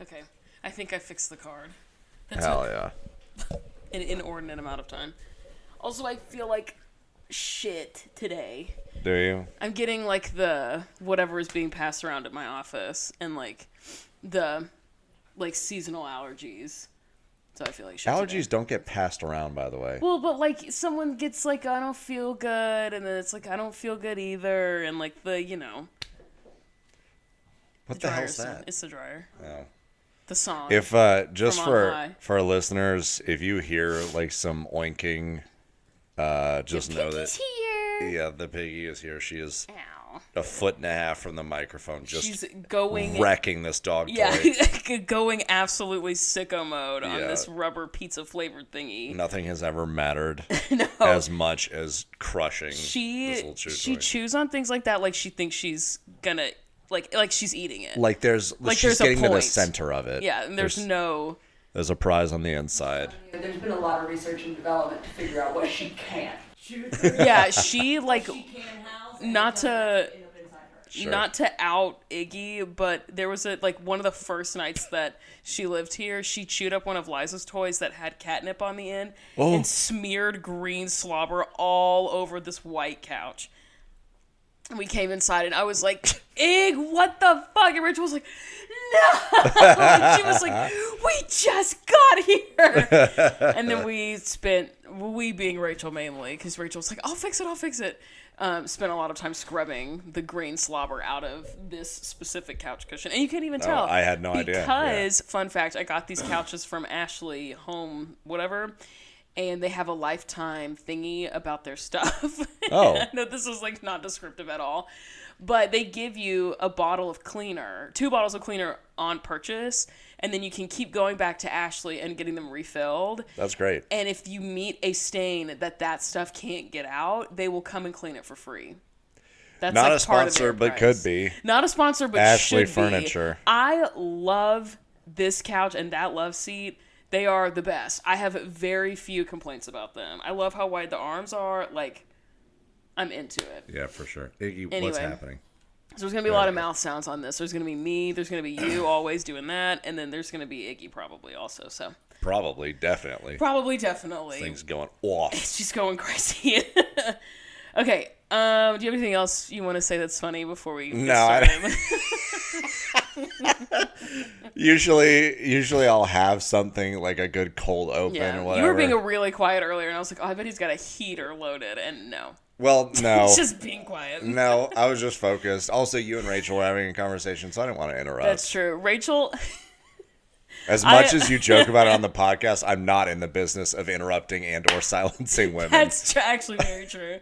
Okay. I think I fixed the card. Hell yeah. An inordinate amount of time. Also, I feel like shit today. Do you? I'm getting like the whatever is being passed around at my office and like the like seasonal allergies. So I feel like shit Allergies today. don't get passed around, by the way. Well, but like someone gets like I don't feel good, and then it's like I don't feel good either, and like the What the hell's song. that? It's the dryer. Oh. The song. If just From On High. for our listeners, if you hear like some oinking, just know that here. yeah, the piggy is here. She is Ow. a foot and a half from the microphone, just She's going wrecking this dog toy. going absolutely sicko mode on Yeah. this rubber pizza flavored thingy. Nothing has ever mattered No. as much as crushing this She little chew toy. chews on things like that like she thinks she's gonna like she's eating it. Like she's there's a getting to the point. center of it. Yeah, and there's a prize on the inside. There's been a lot of research and development to figure out what she can't. yeah, she like She can house not to end up inside her. Sure. not to out Iggy, but there was one of the first nights that she lived here, she chewed up one of Liza's toys that had catnip on the end and smeared green slobber all over this white couch. And we came inside and I was like, Ig, what the fuck? And Rachel was like, no! And she was like, we just got here! And then we being Rachel mainly, because Rachel was like, I'll fix it. Spent a lot of time scrubbing the green slobber out of this specific couch cushion. And you can't even tell. I had no idea. Because, fun fact, I got these couches from Ashley Home, whatever, and they have a lifetime thingy about their stuff. Oh. No, this is like not descriptive at all. But they give you a bottle of cleaner, 2 bottles of cleaner on purchase, and then you can keep going back to Ashley and getting them refilled. That's great. And if you meet a stain that stuff can't get out, they will come and clean it for free. That's Not like a part of sponsor, their but price. could be. Not a sponsor, but Ashley should Furniture. be. I love this couch and that love seat. They are the best. I have very few complaints about them. I love how wide the arms are. Like, I'm into it. Yeah, for sure. Iggy, what's Anyway. happening? So there's going to be a lot of mouth sounds on this. There's going to be me. There's going to be you always doing that. And then there's going to be Iggy probably also. So Probably, definitely. definitely. Things going off. It's just going crazy. Okay. Do you have anything else you want to say that's funny before we get started? Usually I'll have something like a good cold open or whatever. You were being really quiet earlier, and I was like, oh, I bet he's got a heater loaded. And no. Well, no. He's just being quiet. No, I was just focused. Also, you and Rachel were having a conversation, so I didn't want to interrupt. That's true. Rachel... As much as you joke about it on the podcast, I'm not in the business of interrupting and or silencing women. That's actually very true.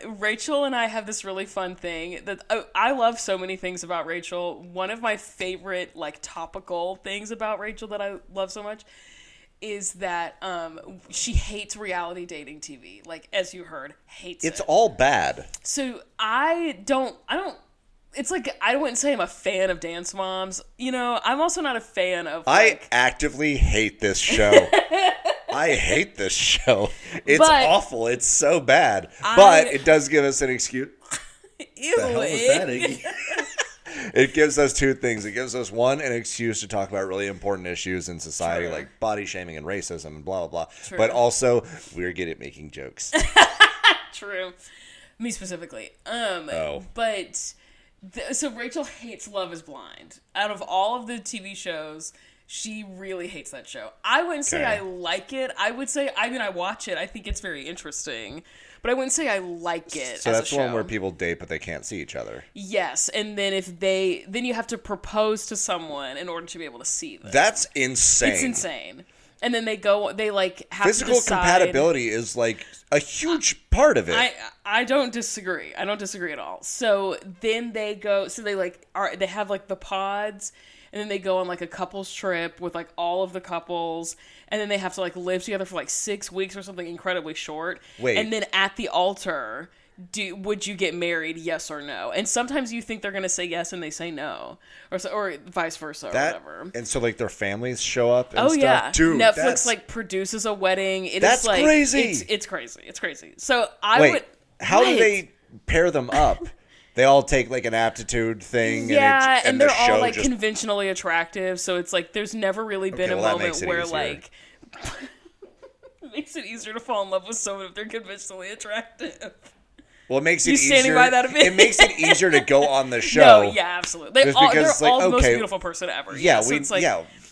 Rachel and I have this really fun thing that I love so many things about Rachel. One of my favorite topical things about Rachel that I love so much is that she hates reality dating TV. Like, as you heard, hates it. It's all bad. So I don't it's like I wouldn't say I'm a fan of Dance Moms. I'm also not a fan of I actively hate this show. I hate this show. It's awful. It's so bad. But it does give us an excuse. Ew, The hell was that, Iggy? It gives us 2 things. It gives us, 1, an excuse to talk about really important issues in society, True. like body shaming and racism and blah, blah, blah. True. But also, we're good at making jokes. True. Me specifically. Oh. But... So Rachel hates Love is Blind. Out of all of the TV shows, she really hates that show. I wouldn't say I like it. I would say, I watch it. I think it's very interesting. But I wouldn't say I like it So as that's a the one show. where people date, but they can't see each other. Yes, and then then you have to propose to someone in order to be able to see them. That's insane. It's insane. And then they have Physical to decide. compatibility is like a huge part of it. I don't disagree. I don't disagree at all. So then they go. So they they have the pods, and then they go on a couples trip with all of the couples, and then they have to live together for 6 weeks or something incredibly short. Wait. And then at the altar, would you get married? Yes or no? And sometimes you think they're gonna say yes, and they say no, or vice versa, or whatever. And so their families show up and Oh stuff. yeah, Dude, Netflix produces a wedding. That's crazy. It's crazy. It's crazy. So Wait, how do they pair them up? They all take like an aptitude thing. Yeah, and they're all like just... conventionally attractive. So it's like there's never really been a moment where like it makes it easier to fall in love with someone if they're conventionally attractive. Well, it makes it easier. Standing by that it makes it easier to go on the show. No, yeah, absolutely. They're all the most beautiful person ever. Yeah, so it's like,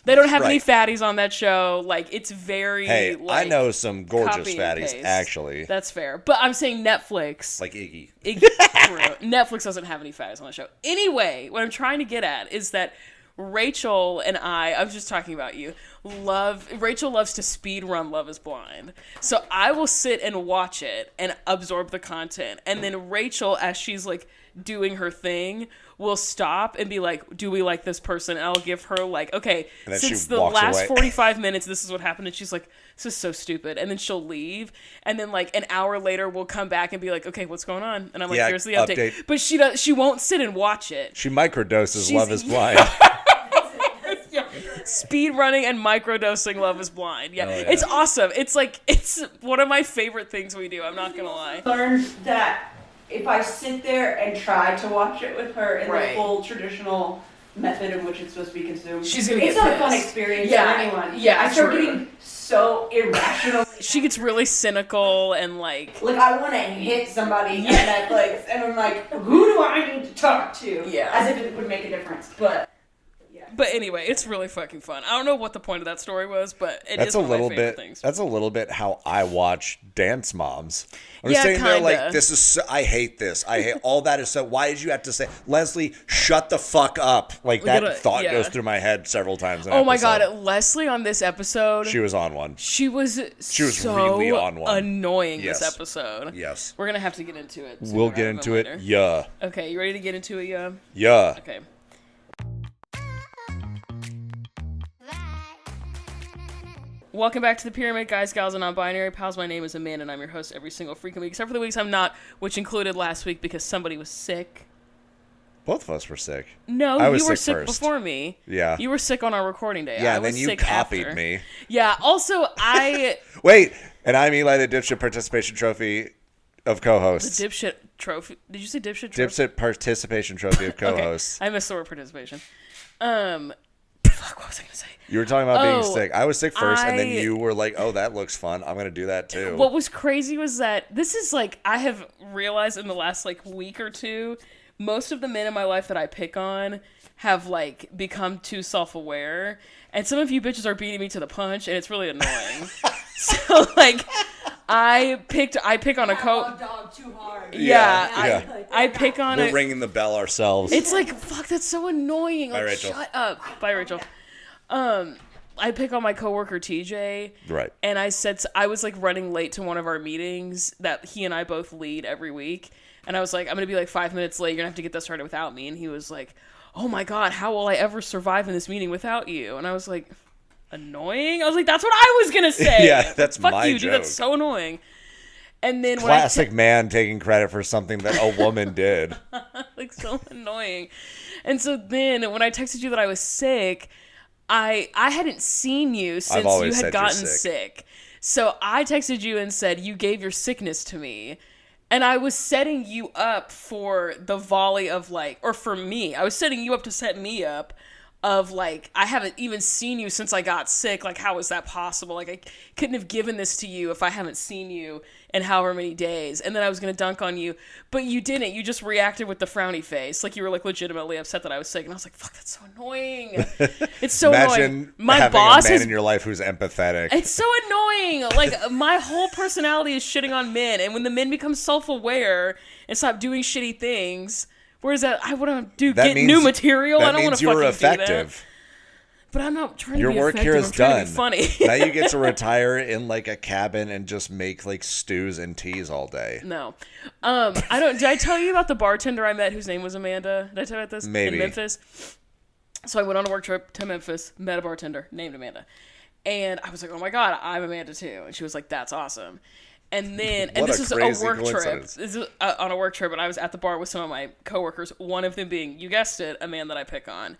they don't have any fatties on that show. Like, it's very. Hey, like, I know some gorgeous fatties, actually. That's fair. But I'm saying Netflix. Like Iggy. Netflix doesn't have any fatties on the show. Anyway, what I'm trying to get at is that Rachel and I was just talking about you, Rachel loves to speed run Love is Blind. So I will sit and watch it and absorb the content. And then Rachel, as she's like doing her thing, will stop and be like, do we like this person? And I'll give her like, okay, since the last 45 minutes, this is what happened. And she's like, this is so stupid. And then she'll leave. And then like an hour later, we'll come back and be like, okay, what's going on? And I'm like, here's the update. But she won't sit and watch it. She microdoses Love is Blind. Speed running and microdosing Love is Blind. Yeah. It's awesome. It's like, it's one of my favorite things we do. I'm not going to lie. Learned that if I sit there and try to watch it with her in the full traditional method in which it's supposed to be consumed, she's gonna get not pissed. A fun experience for anyone. Yeah, I start getting so irrational. She gets really cynical and like I want to hit somebody on Netflix, and I'm like, who do I need to talk to? Yeah, as if it would make a difference, but. But anyway, it's really fucking fun. I don't know what the point of that story was, but it's one of my favorite things. That's a little bit how I watch Dance Moms. I'm just sitting there like, this is so, I hate this. I hate all that is so. Why did you have to say, Leslie, shut the fuck up? Like that thought goes through my head several times. My God, Leslie on this episode. She was on one. She was so really on one. Annoying this episode. Yes. We're gonna have to get into it. We'll get into it. Yeah. Okay, you ready to get into it? Yeah. Yeah. Okay. Welcome back to the Pyramid, guys, gals, and non-binary pals. My name is Amanda, and I'm your host every single freaking week, except for the weeks I'm not, which included last week because somebody was sick. Both of us were sick. No, you were sick before me. Yeah. You were sick on our recording day. Yeah, and then you copied me. Yeah, also, I... Wait, and I'm Eli, the dipshit participation trophy of co-hosts. The dipshit trophy? Did you say dipshit trophy? Dipshit participation trophy of co-hosts. Okay. I missed the word participation. Fuck, what was I going to say? You were talking about being sick. I was sick first, and then you were like, oh, that looks fun. I'm going to do that too. What was crazy was that this is like, I have realized in the last like week or two, most of the men in my life that I pick on have like become too self-aware. And some of you bitches are beating me to the punch, and it's really annoying. So like, I pick on a dog too hard. Yeah. I pick on We're ringing the bell ourselves. It's like, fuck, that's so annoying. Bye, like, Rachel. Shut up. Bye, Rachel. I pick on my coworker TJ. Right. And I was like running late to one of our meetings that he and I both lead every week. And I was like, I'm going to be like 5 minutes late. You're going to have to get this started without me. And he was like, oh my God, how will I ever survive in this meeting without you? And I was like, annoying? I was like, that's what I was going to say. Yeah, that's Fuck my you, joke. dude. That's so annoying. And then classic man taking credit for something that a woman did. Like, so annoying. And so then when I texted you that I was sick, I hadn't seen you since you had gotten sick. So I texted you and said, you gave your sickness to me. And I was setting you up for the volley of like, or for me, I was setting you up to set me up of like, I haven't even seen you since I got sick. Like, how is that possible? Like, I couldn't have given this to you if I haven't seen you in however many days. And then I was going to dunk on you, but you didn't. You just reacted with the frowny face. Like, you were like legitimately upset that I was sick. And I was like, fuck, that's so annoying. It's so annoying. My having boss a man in your life who's empathetic. It's so annoying. Like, my whole personality is shitting on men. And when the men become self-aware and stop doing shitty things, where's that? I want to get new material. I don't want to fucking effective. Do that. But I'm not trying Your to be work effective. here is done. Funny. Now you get to retire in like a cabin and just make like stews and teas all day. No, I don't. Did I tell you about the bartender I met whose name was Amanda? Did I tell you about this? Maybe. In Memphis. So I went on a work trip to Memphis, met a bartender named Amanda, and I was like, "Oh my God, I'm Amanda too." And she was like, "That's awesome." And then, and this was a work trip. This is on a work trip, and I was at the bar with some of my coworkers. One of them being, you guessed it, a man that I pick on.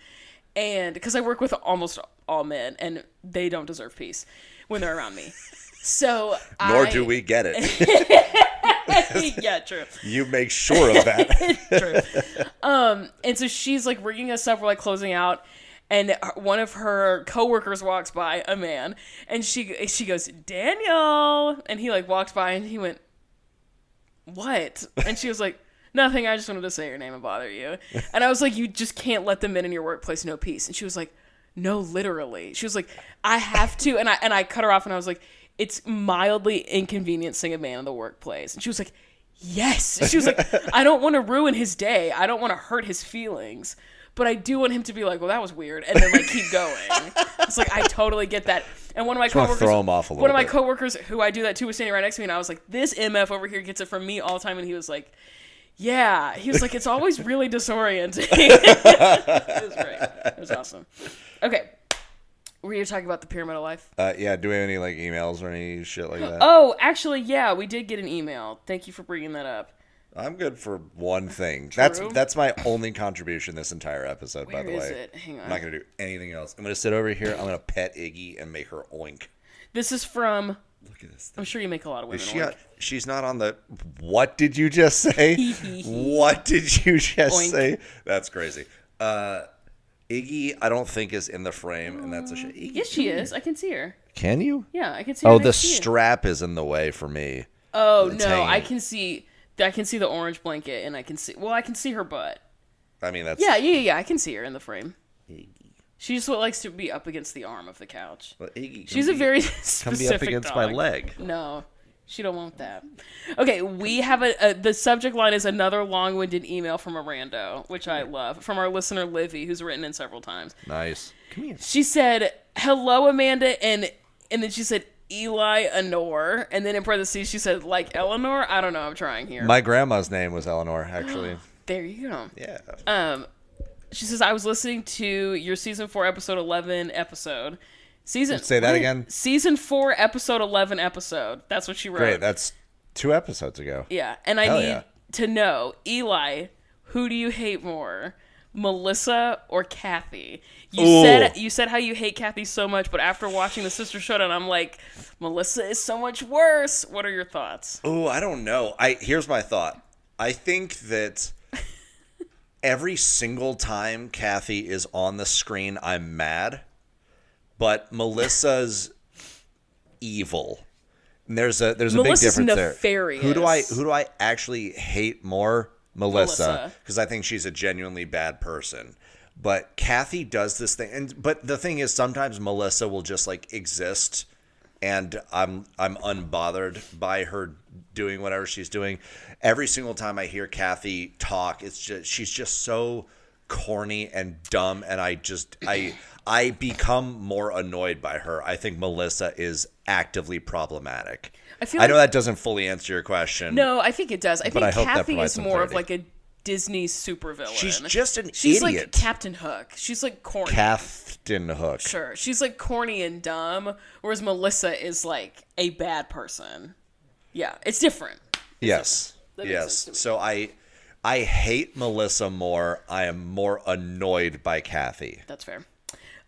And because I work with almost all men, and they don't deserve peace when they're around me. So Nor do we get it. Yeah, true. You make sure of that. True. And so she's like ringing us up. We're like closing out. And one of her coworkers walks by, a man, and she goes, Daniel. And he like walks by and he went, what? And she was like, nothing. I just wanted to say your name and bother you. And I was like, you just can't let the men in your workplace know peace. And she was like, no, literally. She was like, I have to. And I cut her off and I was like, it's mildly inconveniencing a man in the workplace. And she was like, yes. And she was like, I don't want to ruin his day. I don't want to hurt his feelings. But I do want him to be like, well, that was weird, and then like keep going. It's like I totally get that. And one of my coworkers, throw him off a little one of my coworkers who I do that to was standing right next to me, and I was like, this MF over here gets it from me all the time, and he was like, yeah. He was like, it's always really disorienting. It was great. It was awesome. Okay. Were you talking about the Pyramid of Life? Yeah. Do we have any like emails or any shit like that? Oh, actually, yeah, we did get an email. Thank you for bringing that up. I'm good for one thing. True. That's my only contribution this entire episode, Where by the way. is it? Hang on. I'm not going to do anything else. I'm going to sit over here. I'm going to pet Iggy and make her oink. This is from... Look at this thing. I'm sure you make a lot of women oink. She's not on the... What did you just say? What did you just say? That's crazy. Iggy, I don't think is in the frame, and that's a shit. Yes, she is. I can see her. Can you? Yeah, I can see her. Oh, the strap is in the way for me. Oh, no. Hanging. I can see the orange blanket, and I can see her butt. I mean, that's... Yeah. I can see her in the frame. Iggy. She just likes to be up against the arm of the couch. Well, Iggy, she's a very specific come be up against dog. my leg. No, she don't want that. Okay, we have the subject line is another long-winded email from a rando, which I love, from our listener Livy, who's written in several times. Nice. Come here. She said, hello, Amanda, and then she said, Eli Honor, and then in parentheses she said, like Eleanor? I don't know, I'm trying here. My grandma's name was Eleanor, actually. There you go. Yeah. She says, I was listening to your season 4 episode 11 episode. Say that again? Season 4 episode 11 episode. That's what she wrote. Great, that's 2 episodes ago. Yeah, and I need to know, Eli, who do you hate more? Melissa or Kathy? You said how you hate Kathy so much, but after watching the Sister Showdown, I'm like, Melissa is so much worse. What are your thoughts? Oh, I don't know. Here's my thought. I think that every single time Kathy is on the screen, I'm mad, but Melissa's evil. And there's a big difference nefarious. there. Who do I actually hate more? Melissa, because I think she's a genuinely bad person. But Kathy does this thing, but the thing is, sometimes Melissa will just like exist, and I'm unbothered by her doing whatever she's doing. Every single time I hear Kathy talk, she's just so corny and dumb, and I become more annoyed by her. I think Melissa is actively problematic. I know that doesn't fully answer your question. No, I think it does. I think Kathy is more of like a Disney supervillain. She's just an She's idiot. Like Captain Hook. She's like corny. Captain Hook. Sure. She's like corny and dumb, whereas Melissa is like a bad person. Yeah, it's different. Yes. So I hate Melissa more. I am more annoyed by Kathy. That's fair.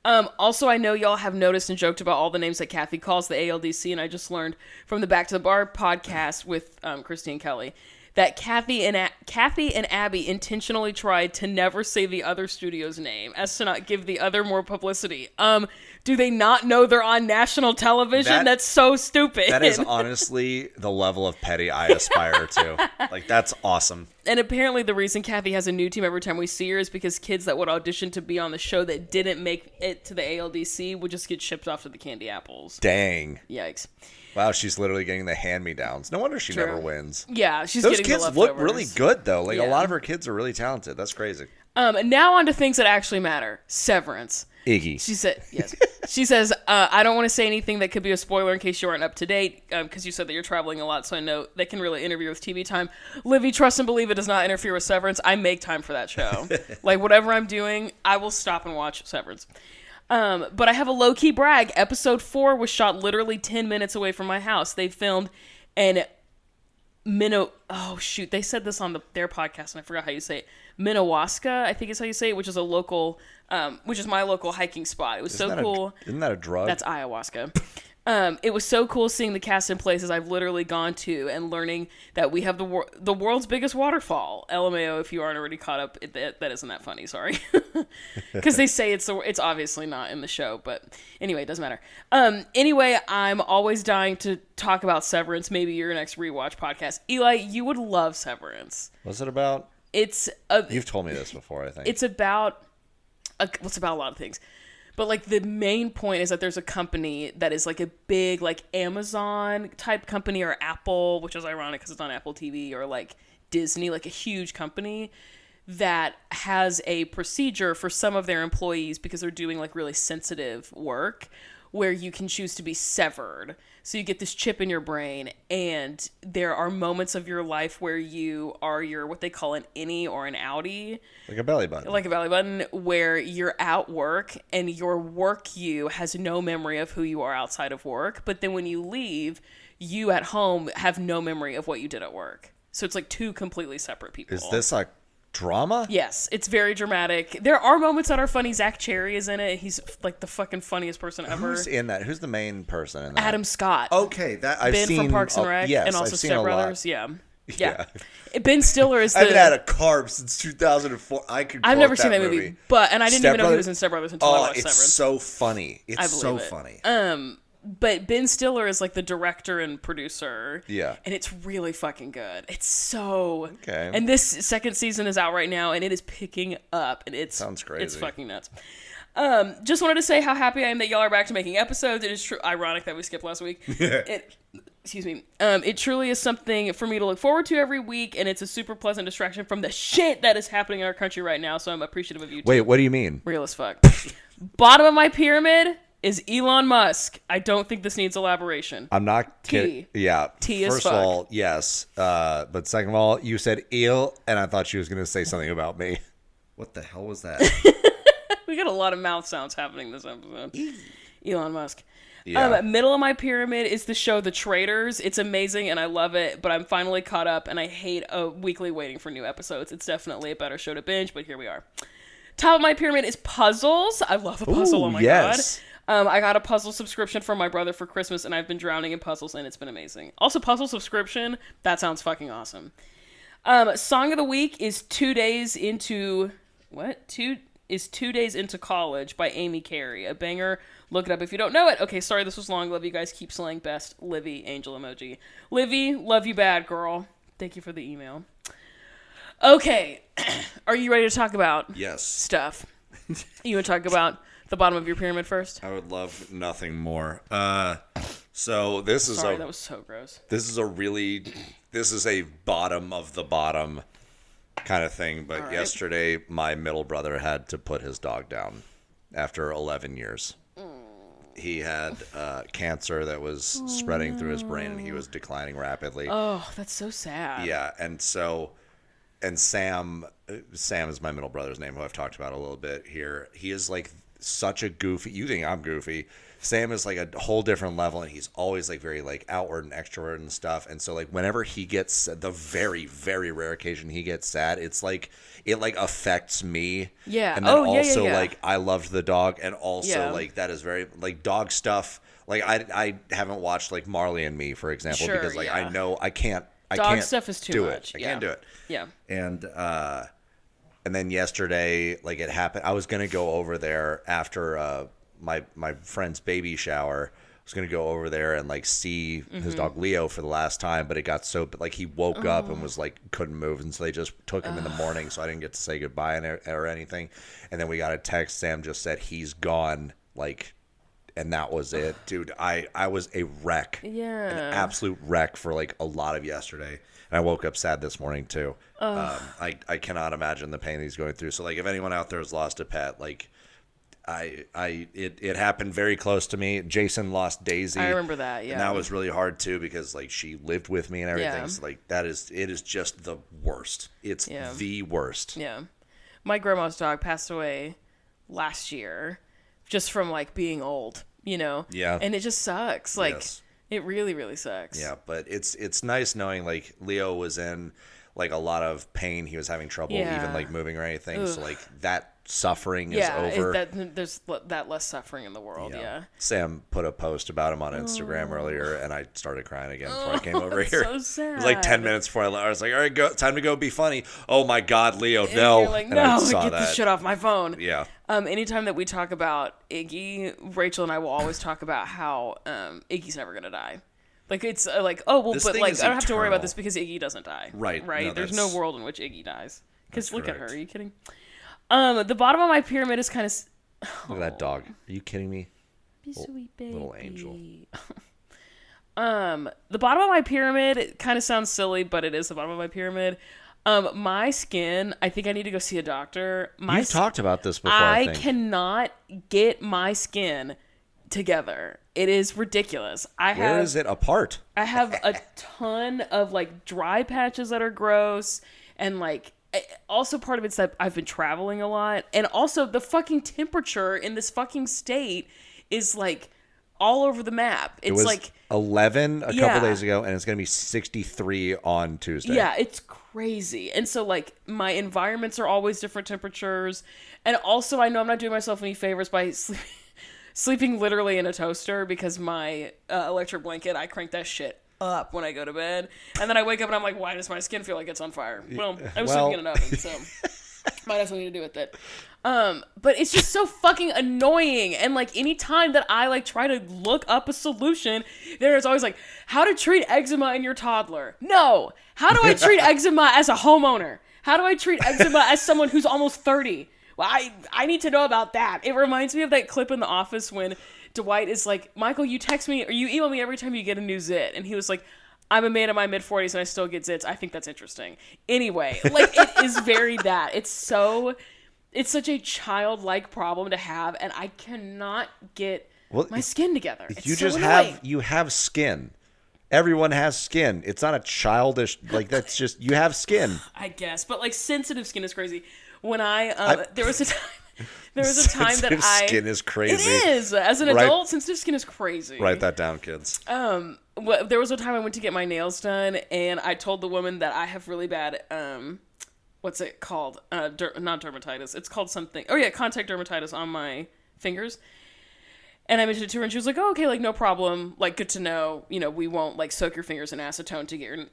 Also, I know y'all have noticed and joked about all the names that Kathy calls the ALDC, and I just learned from the Back to the Bar podcast with Christine Kelly that Kathy and Abby intentionally tried to never say the other studio's name as to not give the other more publicity. Do they not know they're on national television? That's so stupid. That is honestly the level of petty I aspire to. Like, that's awesome. And apparently the reason Kathy has a new team every time we see her is because kids that would audition to be on the show that didn't make it to the ALDC would just get shipped off to the Candy Apples. Dang. Yikes. Wow, she's literally getting the hand-me-downs. No wonder she never wins. Yeah, she's Those getting the kids leftovers. look really good, though. Like, a lot of her kids are really talented. That's crazy. And now on to things that actually matter. Severance. Iggy. She said, yes. She says, I don't want to say anything that could be a spoiler in case you aren't up to date, because you said that you're traveling a lot, so I know that can really interfere with TV time. Livy, trust and believe it does not interfere with Severance. I make time for that show. Like, whatever I'm doing, I will stop and watch Severance. But I have a low-key brag. Episode 4 was shot literally 10 minutes away from my house. They filmed in they said this on their podcast, and I forgot how you say it. Minnewaska, I think is how you say it, which is which is my local hiking spot. It was so cool. Isn't that a drug? That's ayahuasca. It was so cool seeing the cast in places I've literally gone to and learning that we have the world's biggest waterfall. LMAO, if you aren't already caught up, that isn't that funny, sorry. Because they say it's obviously not in the show, but anyway, it doesn't matter. Anyway, I'm always dying to talk about Severance, maybe your next rewatch podcast. Eli, you would love Severance. What's it about? You've told me this before, I think. It's about a lot of things. But, like, the main point is that there's a company that is, like, a big, like, Amazon-type company or Apple, which is ironic because it's on Apple TV, or, like, Disney, like, a huge company that has a procedure for some of their employees because they're doing, like, really sensitive work where you can choose to be severed. So you get this chip in your brain, and there are moments of your life where you are what they call an innie or an outie. Like a belly button. Like a belly button, where you're at work, and your work you has no memory of who you are outside of work. But then when you leave, you at home have no memory of what you did at work. So it's like two completely separate people. Is this like drama? Yes, it's very dramatic. There are moments that are funny. Zach Cherry is in it. He's like the fucking funniest person ever. Who's in that? Who's the main person in that? Adam Scott. Okay, that I've seen. Ben from Parks and Rec, yes, and also Step Brothers. Yeah. Ben Stiller is I haven't had a carb since 2004. I've never seen that movie, and I didn't even know he was in Step Brothers until I watched Severance. It's so funny. It's so funny. But Ben Stiller is like the director and producer. Yeah. And it's really fucking good. It's so... Okay. And this second season is out right now, and it is picking up. And sounds crazy. It's fucking nuts. Just wanted to say how happy I am that y'all are back to making episodes. It is ironic that we skipped last week. Excuse me. It truly is something for me to look forward to every week, and it's a super pleasant distraction from the shit that is happening in our country right now, so I'm appreciative of you too. Wait, what do you mean? Real as fuck. Bottom of my pyramid is Elon Musk. I don't think this needs elaboration. I'm not kidding. Yeah. T as fuck. First of all, yes. But second of all, you said eel, and I thought she was going to say something about me. What the hell was that? We got a lot of mouth sounds happening this episode. Elon Musk. Yeah. Middle of my pyramid is the show The Traitors. It's amazing, and I love it, but I'm finally caught up, and I hate weekly waiting for new episodes. It's definitely a better show to binge, but here we are. Top of my pyramid is puzzles. I love a puzzle. Oh my God. I got a puzzle subscription from my brother for Christmas, and I've been drowning in puzzles, and it's been amazing. Also, puzzle subscription, that sounds fucking awesome. Song of the week is 2 days into... What? 2 days into college by Amy Carey. A banger. Look it up if you don't know it. Okay, sorry this was long. Love you guys. Keep slaying best. Livy, angel emoji. Livy, love you bad, girl. Thank you for the email. Okay. Are you ready to talk about stuff? You want to talk about the bottom of your pyramid first? I would love nothing more. So this is that was so gross. This is a bottom of the bottom kind of thing. But right. Yesterday, my middle brother had to put his dog down after 11 years. He had cancer that was spreading through his brain, and he was declining rapidly. Oh, that's so sad. Yeah, and Sam is my middle brother's name, who I've talked about a little bit here. He is like such a goofy. You think I'm goofy? Sam is like a whole different level, and he's always like very like outward and extrovert and stuff. And so like whenever he gets the very, very rare occasion he gets sad, it's like it like affects me. Yeah. And then like I loved the dog, and also like that is very like dog stuff. Like I haven't watched like Marley and Me, for example, because like I know I can't. Dog stuff is too much. I can't do it. Yeah. And then yesterday, like it happened. I was gonna go over there after my friend's baby shower. I was gonna go over there and like see his dog Leo for the last time, but it got so like he woke up and was like couldn't move, and so they just took him in the morning, so I didn't get to say goodbye or anything. And then we got a text. Sam just said he's gone. Like. And that was it, dude. I was a wreck. Yeah. An absolute wreck for like a lot of yesterday. And I woke up sad this morning too. I cannot imagine the pain he's going through. So like if anyone out there has lost a pet, like it happened very close to me. Jason lost Daisy. I remember that, yeah. And that was really hard too, because like she lived with me and everything. Yeah. So like it is just the worst. It's the worst. Yeah. My grandma's dog passed away last year just from like being old. You know? Yeah. And it just sucks. Like, It really, really sucks. Yeah, but it's nice knowing, like, Leo was in, like a lot of pain. He was having trouble even like moving or anything. Ugh. So like that suffering is over. There's that less suffering in the world. Yeah. Sam put a post about him on Instagram earlier, and I started crying again before I came over here. So sad. It was like 10 minutes before I was like, all right, go, time to go be funny. Oh my God, Leo, no. And you're like, no, get this shit off my phone. Yeah. Anytime that we talk about Iggy, Rachel and I will always talk about how Iggy's never gonna die. Like it's like, oh well, but like I don't have to worry about this because Iggy doesn't die. Right. No, there's no world in which Iggy dies. Because look at her. Are you kidding? The bottom of my pyramid is kind of. Look at that dog. Are you kidding me? Be sweet, baby. Little angel. The bottom of my pyramid kind of sounds silly, but it is the bottom of my pyramid. My skin, I think I need to go see a doctor. You've talked about this before, I cannot get my skin together. It is ridiculous. Where is it apart? I have a ton of like dry patches that are gross, and like also part of it's that I've been traveling a lot, and also the fucking temperature in this fucking state is like all over the map. It's like 11 a couple days ago, and it's gonna be 63 on Tuesday. Yeah, it's crazy. And so like my environments are always different temperatures, and also I know I'm not doing myself any favors by sleeping literally in a toaster, because my electric blanket, I crank that shit up when I go to bed, and then I wake up and I'm like, why does my skin feel like it's on fire? Well, I was sleeping in an oven, so might have something to do with it. But it's just so fucking annoying, and like any time that I like try to look up a solution, there is always like, how to treat eczema in your toddler. No, how do I treat eczema as a homeowner? How do I treat eczema as someone who's almost 30? Well, I need to know about that. It reminds me of that clip in The Office when Dwight is like, Michael, you text me or you email me every time you get a new zit. And he was like, I'm a man in my mid-40s and I still get zits. I think that's interesting. Anyway, like it is very that. It's such a childlike problem to have, and I cannot get my skin together. It's you have skin. Everyone has skin. It's not a childish, like that's just, you have skin. I guess, but like sensitive skin is crazy. When there was a time that skin is crazy. It is. As an adult, sensitive skin is crazy. Write that down, kids. There was a time I went to get my nails done, and I told the woman that I have really bad, what's it called? Not dermatitis. It's called something. Oh yeah, contact dermatitis on my fingers. And I mentioned it to her, and she was like, oh, okay, like, no problem. Like, good to know. You know, we won't, like, soak your fingers in acetone to get your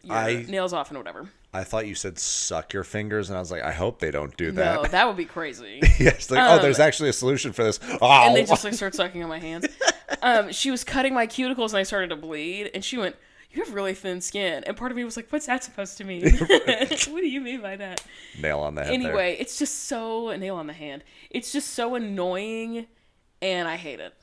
nails off and whatever. I thought you said suck your fingers, and I was like, I hope they don't do that. No, that would be crazy. Yes, like, there's actually a solution for this. Oh. And they just, like, start sucking on my hands. She was cutting my cuticles, and I started to bleed, and she went, you have really thin skin. And part of me was like, what's that supposed to mean? What do you mean by that? Nail on the head. Anyway, it's just so, nail on the hand. It's just so annoying, and I hate it.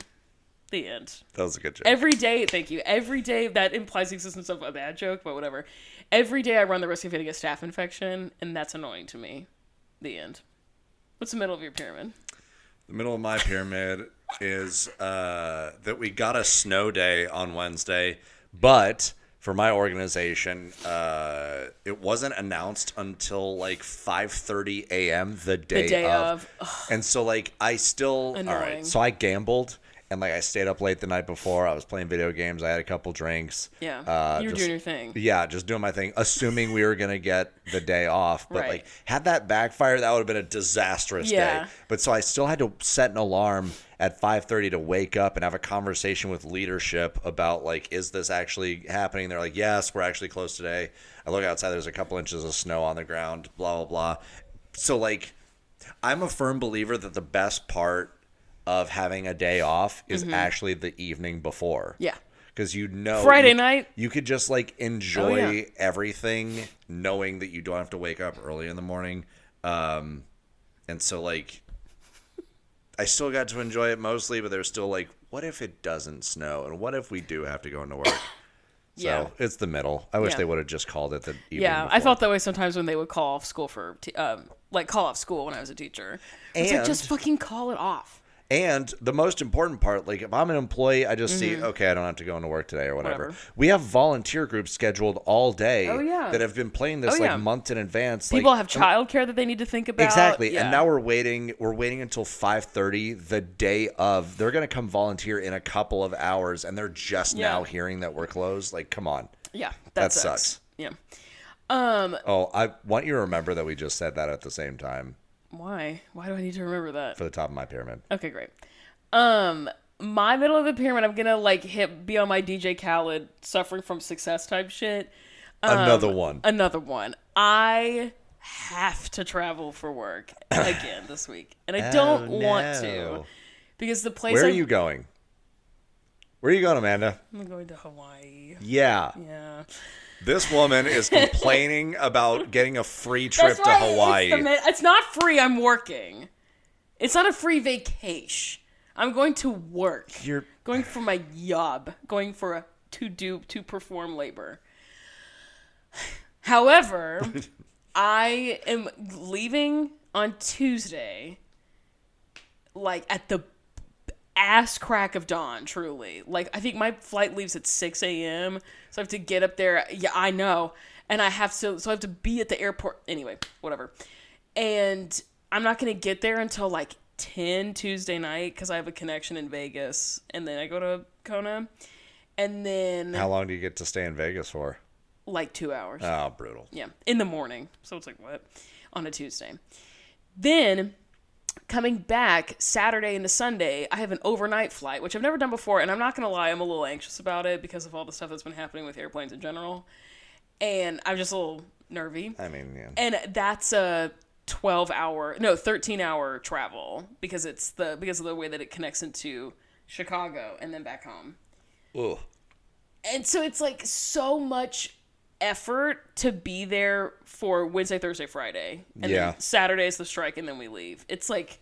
The end. That was a good joke. Every day, thank you. Every day, that implies the existence of a bad joke, but whatever. Every day I run the risk of getting a staph infection, and that's annoying to me. The end. What's the middle of your pyramid? The middle of my pyramid is that we got a snow day on Wednesday, but for my organization, it wasn't announced until like 5:30 a.m. the day of. And so like I still, annoying. All right, so I gambled. And like I stayed up late the night before. I was playing video games. I had a couple drinks. Yeah, you were doing your thing. Yeah, just doing my thing, assuming we were gonna get the day off. But like, had that backfired, that would have been a disastrous day. But so I still had to set an alarm at 5:30 to wake up and have a conversation with leadership about like, is this actually happening? They're like, yes, we're actually closed today. I look outside. There's a couple inches of snow on the ground. Blah blah blah. So like, I'm a firm believer that the best part of having a day off is actually the evening before. Yeah. Because you know Friday night. You could just like enjoy everything knowing that you don't have to wake up early in the morning. And so like I still got to enjoy it mostly, but there's still like, what if it doesn't snow? And what if we do have to go into work? So it's the middle. I wish they would have just called it the evening before. I felt that way sometimes when they would call off school for call off school when I was a teacher. It's like, just fucking call it off. And the most important part, like if I'm an employee, I just see, okay, I don't have to go into work today or whatever. We have volunteer groups scheduled all day that have been playing this like months in advance. People have childcare that they need to think about. Exactly. Yeah. And now we're waiting until 5:30 the day of. They're going to come volunteer in a couple of hours, and they're just now hearing that we're closed. Like, come on. Yeah, that sucks. Yeah. I want you to remember that we just said that at the same time. Why? Why do I need to remember that? For the top of my pyramid. Okay, great. My middle of the pyramid, I'm gonna like be on my DJ Khaled suffering from success type shit. Another one. I have to travel for work again this week, and I don't want to because the place. Where are you going? Where are you going, Amanda? I'm going to Hawaii. Yeah. Yeah. This woman is complaining about getting a free trip to Hawaii. It's not free. I'm working. It's not a free vacation. I'm going to work. You're going for my job. Going for to perform labor. However, I am leaving on Tuesday, like at the ass crack of dawn, truly. Like, I think my flight leaves at 6 a.m., so I have to get up there. Yeah, I know. And I have to be at the airport. Anyway, whatever. And I'm not going to get there until like 10 Tuesday night because I have a connection in Vegas. And then I go to Kona. And then... How long do you get to stay in Vegas for? Like 2 hours. Oh, brutal. Yeah, in the morning. So it's like, what? On a Tuesday. Then... Coming back Saturday into Sunday, I have an overnight flight, which I've never done before, and I'm not going to lie, I'm a little anxious about it because of all the stuff that's been happening with airplanes in general, and I'm just a little nervy. I mean, yeah. And that's a 13-hour travel because of the way that it connects into Chicago and then back home. Ugh. And so it's like so much effort to be there for Wednesday, Thursday, Friday. And then Saturday is the strike and then we leave. It's like,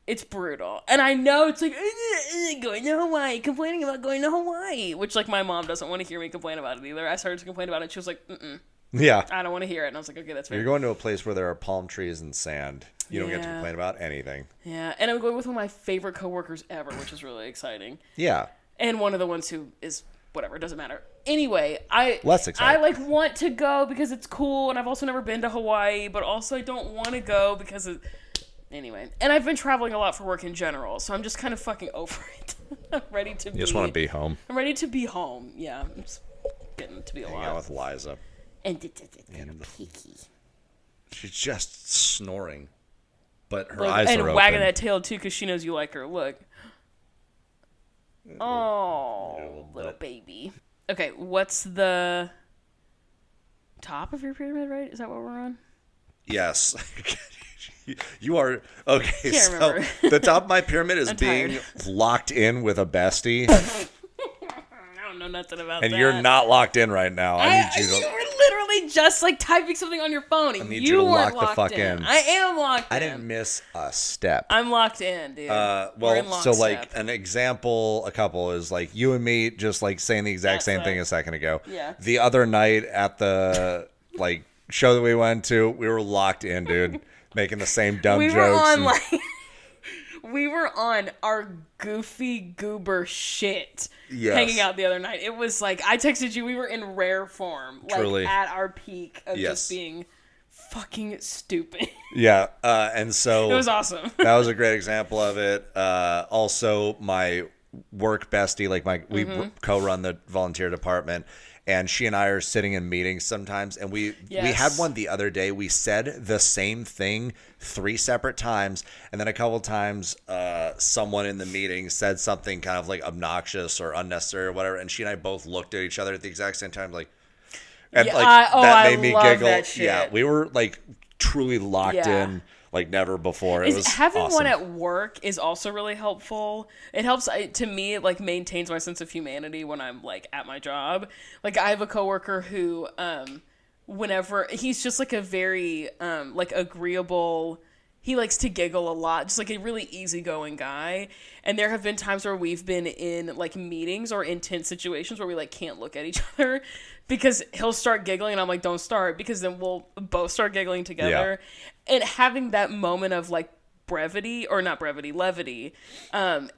it's brutal. And I know it's like, going to Hawaii, complaining about going to Hawaii, which like my mom doesn't want to hear me complain about it either. I started to complain about it. She was like, yeah, I don't want to hear it. And I was like, okay, that's fair. You're going to a place where there are palm trees and sand. You don't get to complain about anything. Yeah. And I'm going with one of my favorite coworkers ever, which is really exciting. Yeah. And one of the ones who is whatever, it doesn't matter. Anyway, I want to go because it's cool, and I've also never been to Hawaii, but also I don't want to go because of... Anyway, and I've been traveling a lot for work in general, so I'm just kind of fucking over it. I'm ready to be... You just want to be home. I'm ready to be home, yeah. I'm just getting to be alive. Hang out with Liza. And Kiki. She's just snoring, but her eyes are open. And wagging that tail, too, because she knows you like her. Look. Oh, little baby. Okay, what's the top of your pyramid, right? Is that what we're on? Yes. You are... Okay, Can't remember. The top of my pyramid is being locked in with a bestie. I don't know nothing about and that. And you're not locked in right now. I need you to... You were literally just like typing something on your phone. I need you to lock the fuck in. I am locked in. I didn't miss a step. I'm locked in, dude. So like an example, a couple is like you and me just like saying the exact same thing a second ago. Yeah. The other night at the like show that we went to, we were locked in, dude, making the same dumb jokes. We were on our goofy goober shit hanging out the other night. It was like, I texted you, we were in rare form. Like, truly. At our peak of just being fucking stupid. Yeah, and so... It was awesome. That was a great example of it. Also, my work bestie, like we co-run the volunteer department, and she and I are sitting in meetings sometimes, and we had one the other day. We said the same thing 3 separate times, and then a couple times someone in the meeting said something kind of like obnoxious or unnecessary or whatever, and she and I both looked at each other at the exact same time, like, and that made me giggle. That shit. Yeah, we were like truly locked in. Like never before. It was having awesome. one at work is also really helpful. It helps to me. It like maintains my sense of humanity when I'm like at my job. Like I have a coworker who, whenever he's just like a very like agreeable. He likes to giggle a lot, just like a really easygoing guy. And there have been times where we've been in like meetings or intense situations where we like can't look at each other because he'll start giggling and I'm like, don't start, because then we'll both start giggling together. Yeah. And having that moment of like levity,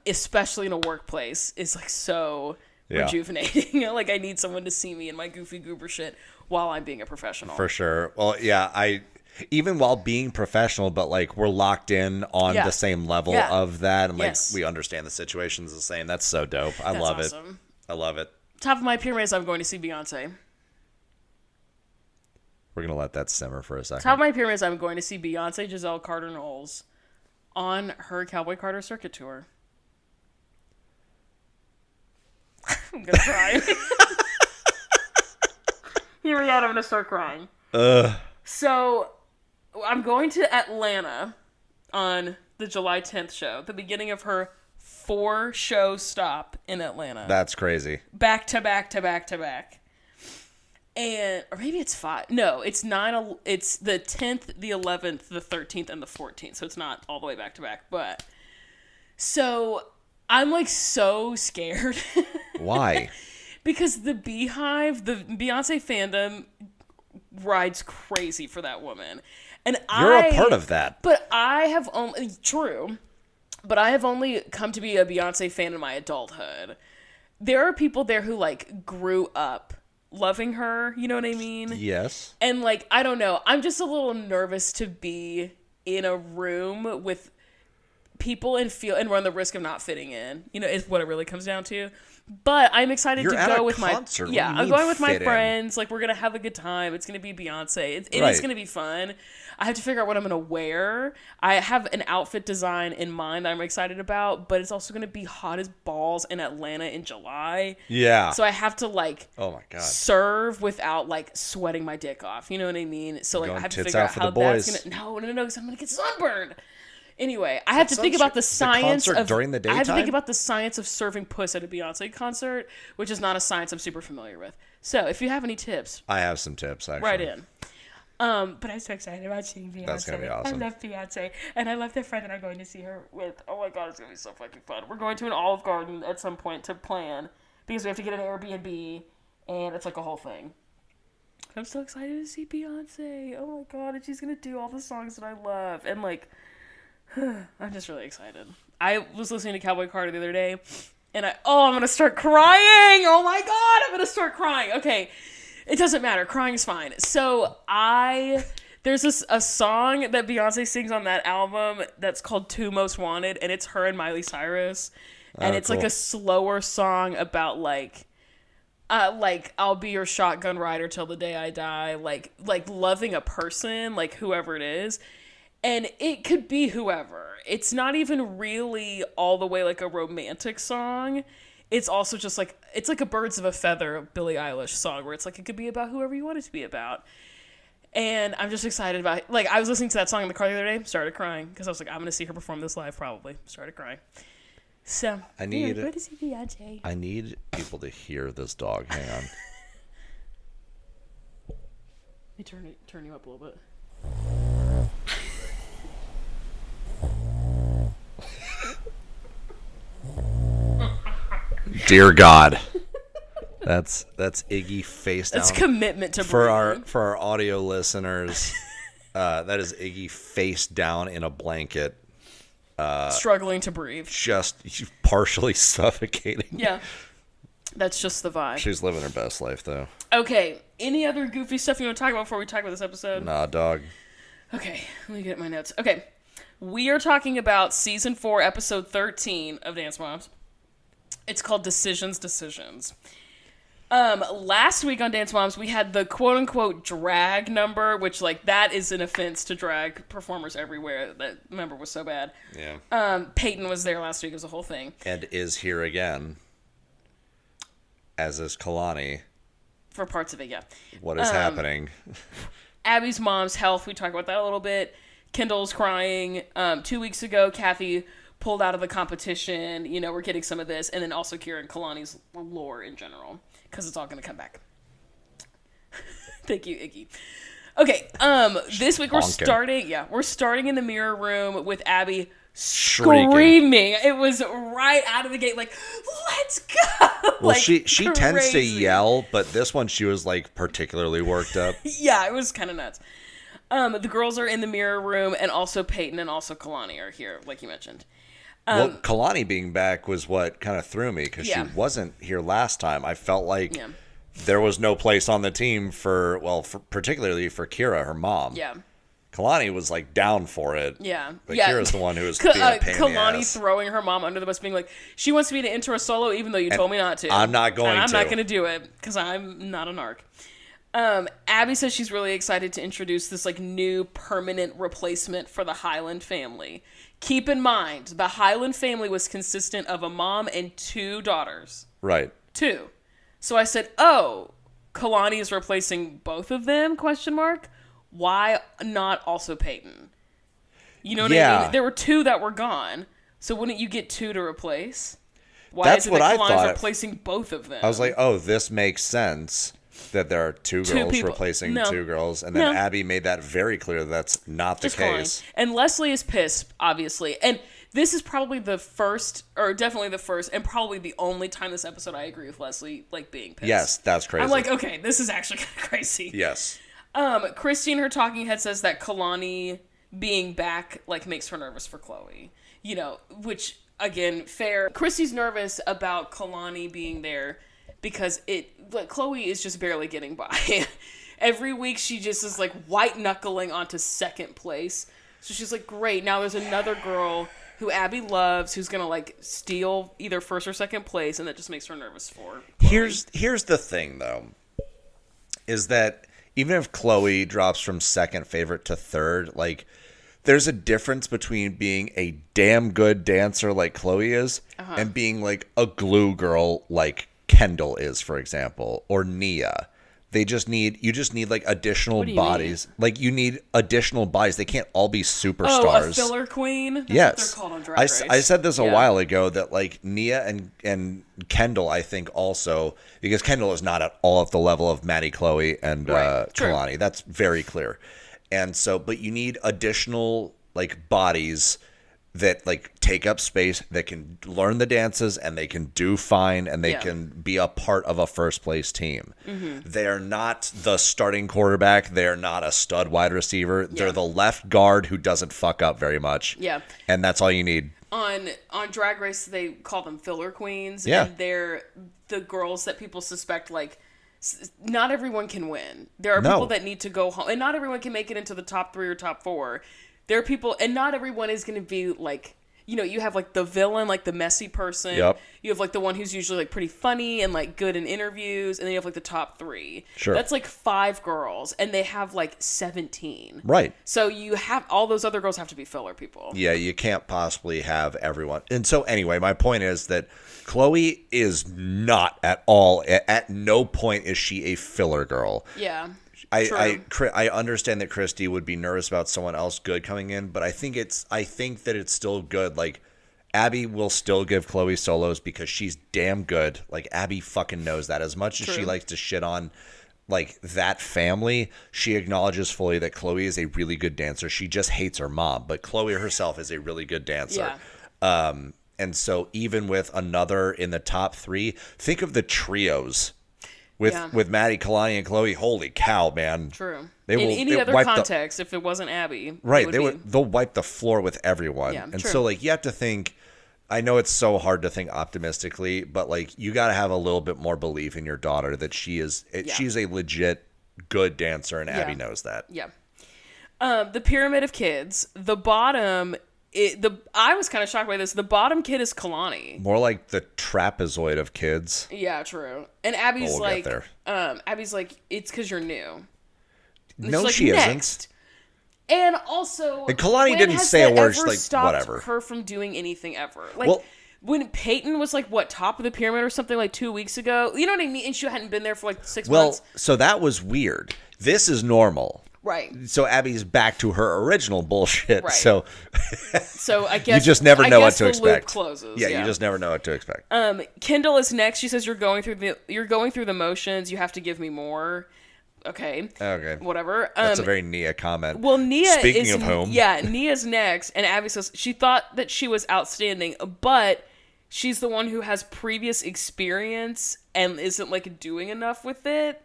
especially in a workplace, is like so rejuvenating. Like I need someone to see me in my goofy goober shit while I'm being a professional. For sure. Well, yeah, even while being professional, but like we're locked in on the same level of that, and like we understand the situation's the same. That's so dope. I love awesome. It. I love it. Top of my pyramid is I'm going to see Beyonce. We're going to let that simmer for a second. Top of my pyramid is I'm going to see Beyonce Giselle Carter-Knowles on her Cowboy Carter circuit tour. I'm going to cry. Hear me out, I'm going to start crying. So, I'm going to Atlanta on the July 10th show, the beginning of her 4-show stop in Atlanta. That's crazy. Back to back to back to back. And, or maybe it's 5. No, it's 9. It's the 10th, the 11th, the 13th, and the 14th. So it's not all the way back to back. But, so I'm like so scared. Why? Because the Beehive, the Beyonce fandom rides crazy for that woman. And you're a part of that. But I have only, true, but I have only come to be a Beyonce fan in my adulthood. There are people there who like grew up loving her, you know what I mean? Yes. And like, I don't know, I'm just a little nervous to be in a room with people and run the risk of not fitting in, you know, is what it really comes down to. But I'm excited to go with concert. I'm going with my friends. Like, we're going to have a good time. It's going to be Beyonce. It is going to be fun. I have to figure out what I'm going to wear. I have an outfit design in mind that I'm excited about, but it's also going to be hot as balls in Atlanta in July. Yeah. So I have to, like, oh my God, serve without, like, sweating my dick off. You know what I mean? So, like, I have to figure out how that's going to... No, because I'm going to get sunburned. Anyway, I have to think about the science of during the daytime? I have to think about the science of serving puss at a Beyonce concert, which is not a science I'm super familiar with. So, if you have any tips, I have some tips. Actually, write in. But I'm so excited about seeing Beyonce. That's gonna be awesome. I love Beyonce, and I love the friend that I'm going to see her with. Oh my God, it's gonna be so fucking fun. We're going to an Olive Garden at some point to plan because we have to get an Airbnb, and it's like a whole thing. I'm so excited to see Beyonce. Oh my God, and she's gonna do all the songs that I love, and like. I'm just really excited. I was listening to Cowboy Carter the other day, and I'm going to start crying. Oh my God, I'm going to start crying. Okay, it doesn't matter. Crying is fine. So there's a song that Beyonce sings on that album that's called Two Most Wanted, and it's her and Miley Cyrus. And it's cool. Like a slower song about like I'll be your shotgun rider till the day I die. Like loving a person, like whoever it is. And it could be whoever. It's not even really all the way like a romantic song. It's also just like, it's like a Birds of a Feather Billie Eilish song where it's like, it could be about whoever you want it to be about. And I'm just excited about it. Like, I was listening to that song in the car the other day, started crying because I was like, I'm going to see her perform this live probably. Started crying. So, I need go to see Beyonce. I need people to hear this dog. Hang on. Let me turn you up a little bit. Dear God, that's Iggy face down. That's commitment to for our audio listeners. That is Iggy face down in a blanket, struggling to breathe, just partially suffocating. Yeah, that's just the vibe. She's living her best life, though. Okay, any other goofy stuff you want to talk about before we talk about this episode? Nah, dog. Okay, let me get my notes. Okay, we are talking about season 4, episode 13 of Dance Moms. It's called Decisions. Last week on Dance Moms, we had the quote-unquote drag number, which, like, that is an offense to drag performers everywhere. That number was so bad. Yeah. Peyton was there last week. It was a whole thing. And is here again, as is Kalani. For parts of it, yeah. What is happening? Abby's mom's health, we talked about that a little bit. Kendall's crying. 2 weeks ago, Kathy pulled out of the competition. You know, we're getting some of this. And then also Kira and Kalani's lore in general. Because it's all going to come back. Thank you, Iggy. Okay, this week we're starting in the mirror room with Abby screaming. It was right out of the gate, like, let's go! Well, like, she tends to yell, but this one she was, like, particularly worked up. Yeah, it was kind of nuts. The girls are in the mirror room, and also Peyton and also Kalani are here, like you mentioned. Well, Kalani being back was what kind of threw me, because she wasn't here last time. I felt like there was no place on the team particularly for Kira, her mom. Yeah. Kalani was, like, down for it. Yeah. But Kira's the one who was being a pain in the ass. Kalani throwing her mom under the bus, being like, she wants me to enter a solo even though you told me not to. I'm not going to. I'm not going to do it, because I'm not a narc. Abby says she's really excited to introduce this like new permanent replacement for the Highland family. Keep in mind, the Highland family was consistent of a mom and 2 daughters. Right. 2. So I said, oh, Kalani is replacing both of them, ? Why not also Peyton? You know what I mean? There were 2 that were gone. So wouldn't you get 2 to replace? Why is it that Kalani's replacing both of them? I was like, oh, this makes sense. That there are 2 girls replacing 2 girls, and then Abby made that very clear that's not the case. Fine. And Leslie is pissed, obviously. And this is probably the first, or definitely the first, and probably the only time this episode I agree with Leslie, like, being pissed. Yes, that's crazy. I'm like, okay, this is actually kind of crazy. Yes. Christine, her talking head, says that Kalani being back, like, makes her nervous for Chloe. You know, which, again, fair. Christy's nervous about Kalani being there because Chloe is just barely getting by. Every week she just is like white knuckling onto second place. So she's like, great, now there's another girl who Abby loves who's gonna like steal either first or second place, and that just makes her nervous for Chloe. Here's the thing though, is that even if Chloe drops from second favorite to third, like there's a difference between being a damn good dancer like Chloe is and being like a glue girl like Kendall is, for example, or Nia. You just need like additional bodies. Mean? Like you need additional bodies. They can't all be superstars. Oh, a filler queen? That's yes. what they're called on Drag Race. I said this a while ago that like Nia and Kendall, I think also, because Kendall is not at all at the level of Maddie, Chloe, and Kalani. That's very clear. And so, but you need additional like bodies that like take up space, that can learn the dances, and they can do fine, and they can be a part of a first place team. Mm-hmm. They're not the starting quarterback. They're not a stud wide receiver. They're the left guard who doesn't fuck up very much. Yeah. And that's all you need. On Drag Race, they call them filler queens. Yeah. And they're the girls that people suspect, like, not everyone can win. There are people that need to go home, and not everyone can make it into the top 3 or top 4. There are people, and not everyone is going to be like, you know, you have like the villain, like the messy person. Yep. You have like the one who's usually like pretty funny and like good in interviews, and then you have like the top 3. Sure. That's like 5 girls, and they have like 17. Right. So you have all those other girls have to be filler people. Yeah, you can't possibly have everyone. And so anyway, my point is that Chloe is not at all, at no point is she a filler girl. Yeah. I understand that Christy would be nervous about someone else good coming in, but I think that it's still good. Like Abby will still give Chloe solos because she's damn good. Like Abby fucking knows that. As much as she likes to shit on like that family, she acknowledges fully that Chloe is a really good dancer. She just hates her mom, but Chloe herself is a really good dancer. Yeah. And so even with another in the top 3, think of the trios. With Maddie, Kalani, and Chloe, holy cow, man! True. In any other context, if it wasn't Abby, right? They'll wipe the floor with everyone. Yeah, and so like you have to think. I know it's so hard to think optimistically, but like you got to have a little bit more belief in your daughter that she's a legit good dancer, and Abby knows that. Yeah. The pyramid of kids, the bottom. I was kind of shocked by this. The bottom kid is Kalani. More like the trapezoid of kids. Yeah, true. And Abby's like, it's because you're new. And no, like, she next. isn't. And also, and Kalani didn't say a word. Like whatever. Her from doing anything ever. Like when Peyton was like top of the pyramid or something like 2 weeks ago. You know what I mean? And she hadn't been there for like 6 months. Well, so that was weird. This is normal. Right. So Abby's back to her original bullshit. Right. So I guess you just never know what to expect. The loop closes. Yeah, you just never know what to expect. Kendall is next. She says you're going through the motions. You have to give me more. Okay. Whatever. That's a very Nia comment. Well, Nia Speaking of whom. Yeah, Nia's next, and Abby says she thought that she was outstanding, but she's the one who has previous experience and isn't like doing enough with it.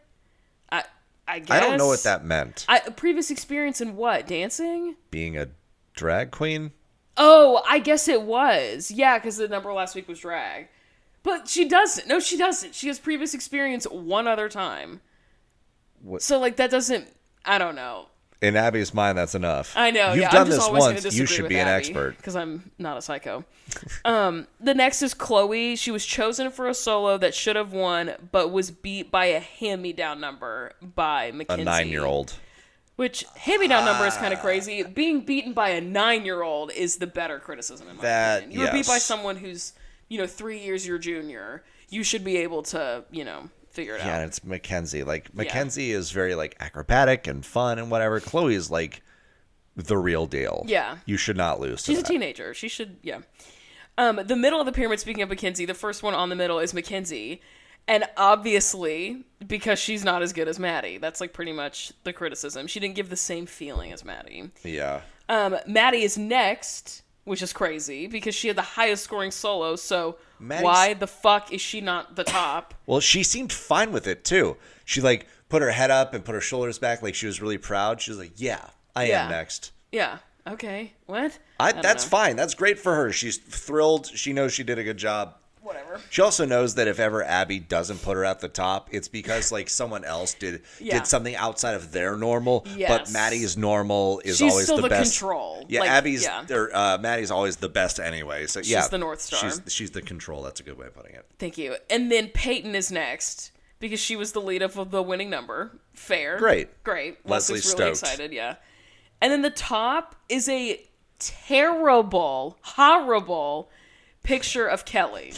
I guess. I don't know what that meant. Previous experience in what? Dancing? Being a drag queen? Oh, I guess it was. Yeah, because the number last week was drag. But she doesn't. No, she doesn't. She has previous experience one other time. What? So, like, that doesn't... I don't know. In Abby's mind, that's enough. I know. You've done this once. You should be an expert. Because I'm not a psycho. The next is Chloe. She was chosen for a solo that should have won, but was beat by a hand-me-down number by Mackenzie. A 9-year-old. Which, hand-me-down number is kind of crazy. Being beaten by a 9-year-old is the better criticism, in my opinion. You were beat by someone who's, 3 years your junior. You should be able to, figure it out. Yeah, and it's Mackenzie. Like, Mackenzie is very, acrobatic and fun and whatever. Chloe is, the real deal. Yeah. You should not lose to She's a teenager. She should, the middle of the pyramid, speaking of Mackenzie, the first one on the middle is Mackenzie. And obviously, because she's not as good as Maddie. That's, pretty much the criticism. She didn't give the same feeling as Maddie. Yeah. Maddie is next, which is crazy, because she had the highest scoring solo, so why the fuck is she not the top? Well, she seemed fine with it, too. She, put her head up and put her shoulders back like she was really proud. She was like, yeah, I am next. Yeah. Okay. What? That's fine. That's great for her. She's thrilled. She knows she did a good job. Whatever. She also knows that if ever Abby doesn't put her at the top, it's because someone else did something outside of their normal. Yes. But Maddie's normal is She's always still the best. Control. Yeah, Maddie's always the best anyway. So she's the North Star. She's the control. That's a good way of putting it. Thank you. And then Peyton is next because she was the lead of the winning number. Fair. Great. Leslie's really excited. Yeah. And then the top is a terrible, horrible picture of Kelly.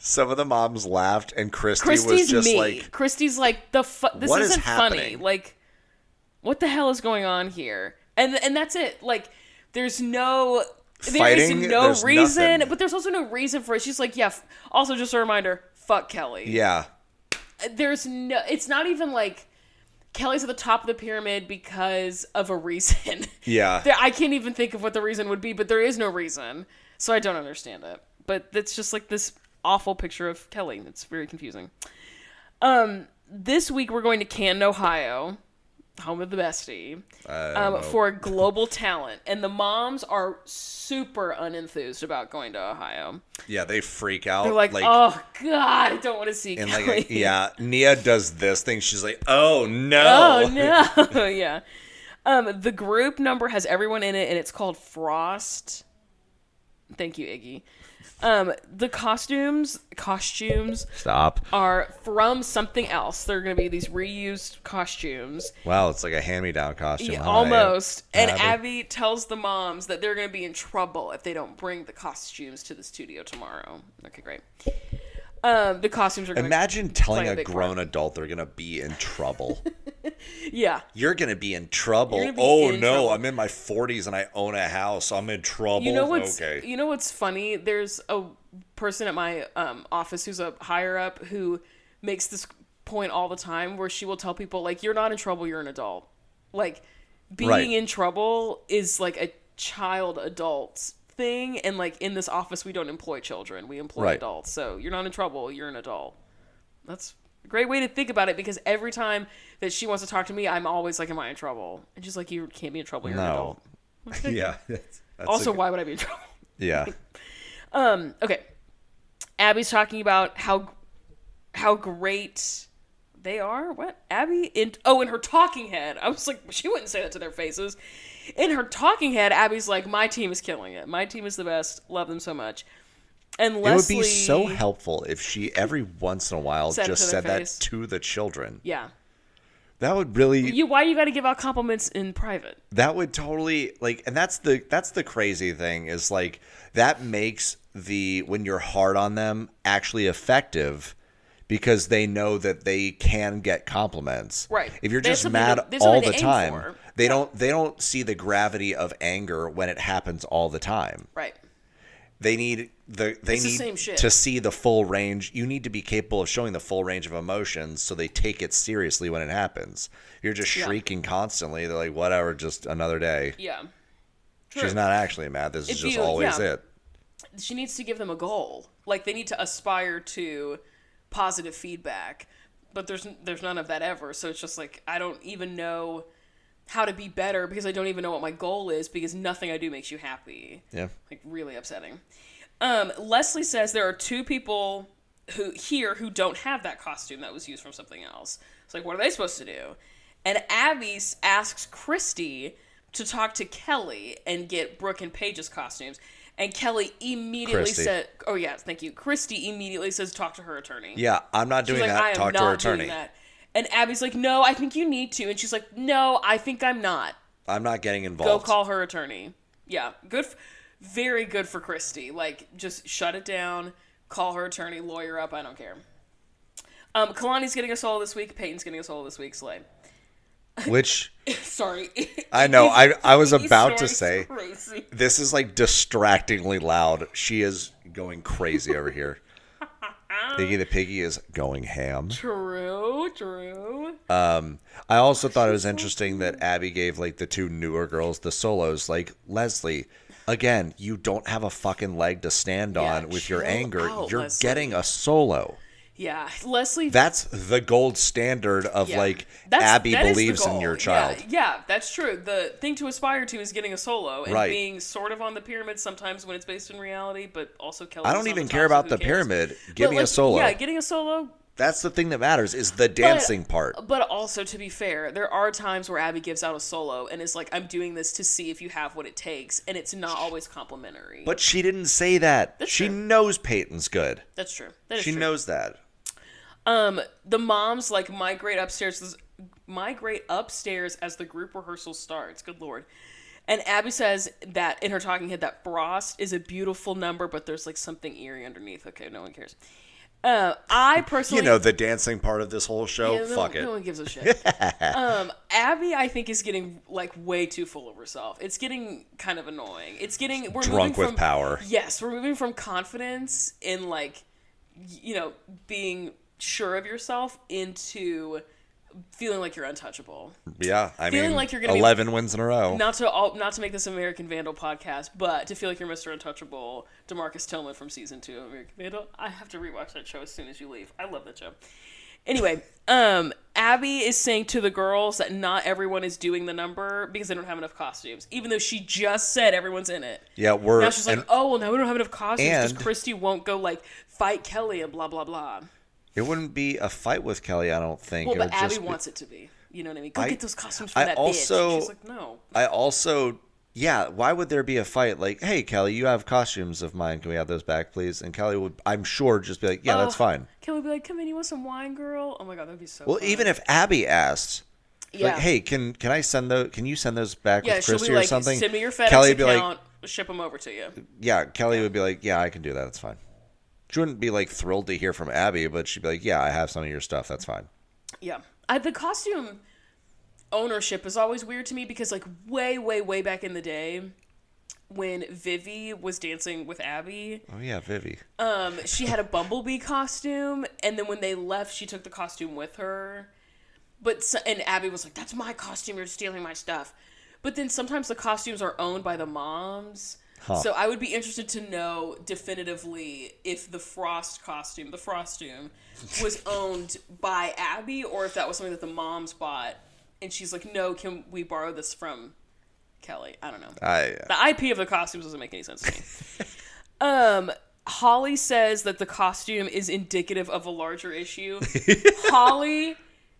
Some of the moms laughed, and Christy's was just me. Christy's like, this isn't funny. What the hell is going on here? And that's it. There's no reason, nothing. But there's also no reason for it. She's like, yeah. Also, just a reminder, fuck Kelly. Yeah. It's not even Kelly's at the top of the pyramid because of a reason. Yeah. I can't even think of what the reason would be, but there is no reason. So I don't understand it. But it's just this awful picture of Kelly. It's very confusing. This week we're going to Canton, Ohio, home of the bestie, for global talent. And the moms are super unenthused about going to Ohio. Yeah, they freak out. They're like, oh, God, I don't want to see Kelly. Nia does this thing. She's like, oh, no. Oh, no. Yeah. The group number has everyone in it, and it's called Frost. Thank you, Iggy. The costumes Stop. are from something else. They're going to be these reused costumes. Wow, it's like a hand-me-down costume. Yeah, almost. And Abby tells the moms that they're going to be in trouble if they don't bring the costumes to the studio tomorrow. Okay, great. The costumes are going to imagine telling a grown adult they're going to be in trouble. Yeah. You're going to be in trouble. Trouble. I'm in my 40s and I own a house. I'm in trouble. You know what's funny? There's a person at my office who's a higher up who makes this point all the time where she will tell people, you're not in trouble, you're an adult. Being in trouble is a child adult thing, and in this office we don't employ children, we employ adults. So you're not in trouble, you're an adult. That's a great way to think about it, because every time that she wants to talk to me, I'm always am I in trouble? And she's like, you can't be in trouble, you're an adult. Yeah. That's also, why would I be in trouble? Yeah. Okay. Abby's talking about how great they are. What? Abby? In her talking head. I was like, she wouldn't say that to their faces. In her talking head, Abby's like, my team is killing it. My team is the best. Love them so much. And Leslie... It would be so helpful if she, every once in a while, just said that to the children. Yeah. That would really... Why do you got to give out compliments in private? That would totally... and that's the crazy thing, is that makes when you're hard on them actually effective, because they know that they can get compliments. Right. If you're just mad all the time, they don't see the gravity of anger when it happens all the time. Right. They need to see the full range. You need to be capable of showing the full range of emotions, so they take it seriously when it happens. You're just shrieking constantly. They're like, whatever, just another day. Yeah. True. She's not actually mad. This is just always it. She needs to give them a goal. They need to aspire to positive feedback, but there's none of that ever. So it's just I don't even know how to be better, because I don't even know what my goal is, because nothing I do makes you happy. Yeah. Really upsetting. Leslie says there are two people who don't have that costume that was used from something else. It's what are they supposed to do? And Abby asks Christy to talk to Kelly and get Brooke and Paige's costumes. And Kelly immediately said, oh, yeah, thank you. Christy immediately says, talk to her attorney. Yeah, I'm not doing that. Talk to her attorney. And Abby's like, no, I think you need to. And she's like, no, I think I'm not. I'm not getting involved. Go call her attorney. Yeah, good. Very good for Christy. Like, just shut it down. Call her attorney. Lawyer up. I don't care. Kalani's getting a solo this week. Peyton's getting a solo this week. Slay. Which, sorry, I know. I was about to say, crazy. This is like distractingly loud. She is going crazy over here. Piggy the Piggy is going ham. True. I also thought it was interesting that Abby gave like the two newer girls the solos. Like, Leslie, again, you don't have a fucking leg to stand on with your anger. You're Leslie. Getting a solo. Yeah, Leslie. That's the gold standard of Abby believes in your child. Yeah, that's true. The thing to aspire to is getting a solo and being sort of on the pyramid sometimes when it's based in reality, but also Kelly. I don't even care about the pyramid. Give me a solo. Yeah, getting a solo. That's the thing that matters is the dancing part. But also, to be fair, there are times where Abby gives out a solo and is like, I'm doing this to see if you have what it takes, and it's not always complimentary. But she didn't say that. She knows Peyton's good. That's true. She knows that. The moms migrate upstairs as the group rehearsal starts. Good Lord. And Abby says that in her talking head that Frost is a beautiful number, but there's something eerie underneath. Okay, no one cares. I personally, the dancing part of this whole show. Fuck it. No one gives a shit. Abby, I think, is getting way too full of herself. It's getting kind of annoying. We're drunk with power. Yes, we're moving from confidence in being sure of yourself into feeling like you're untouchable. Yeah, feeling like you're gonna 11 wins in a row. Not to make this American Vandal podcast, but to feel like you're Mr. Untouchable, DeMarcus Tillman from season 2 of American Vandal. I have to rewatch that show as soon as you leave. I love that show. Anyway, Abby is saying to the girls that not everyone is doing the number because they don't have enough costumes, even though she just said everyone's in it. Yeah, now she's like, now we don't have enough costumes because Christy won't go fight Kelly and blah blah blah. It wouldn't be a fight with Kelly, I don't think. Well, but Abby wants it to be. You know what I mean? Go get those costumes from that bitch. She's like, no. Why would there be a fight? Like, hey, Kelly, you have costumes of mine. Can we have those back, please? And Kelly would, I'm sure, just be like, yeah, that's fine. Kelly would be like, come in, you want some wine, girl? Oh my God, that'd be so fun. Even if Abby asked, like, hey, can you send those back with Christy or something? Send me your FedEx account, ship them over to you. Yeah, Kelly would be like, yeah, I can do that. That's fine. She wouldn't be thrilled to hear from Abby, but she'd be like, yeah, I have some of your stuff. That's fine. Yeah. The costume ownership is always weird to me because way, way, way back in the day when Vivi was dancing with Abby. Oh, yeah, Vivi. She had a bumblebee costume, and then when they left, she took the costume with her. And Abby was like, that's my costume. You're stealing my stuff. But then sometimes the costumes are owned by the moms. Huh. So I would be interested to know definitively if the Frost costume, was owned by Abby or if that was something that the moms bought. And she's like, no, can we borrow this from Kelly? I don't know. The IP of the costumes doesn't make any sense to me. Holly says that the costume is indicative of a larger issue. Holly,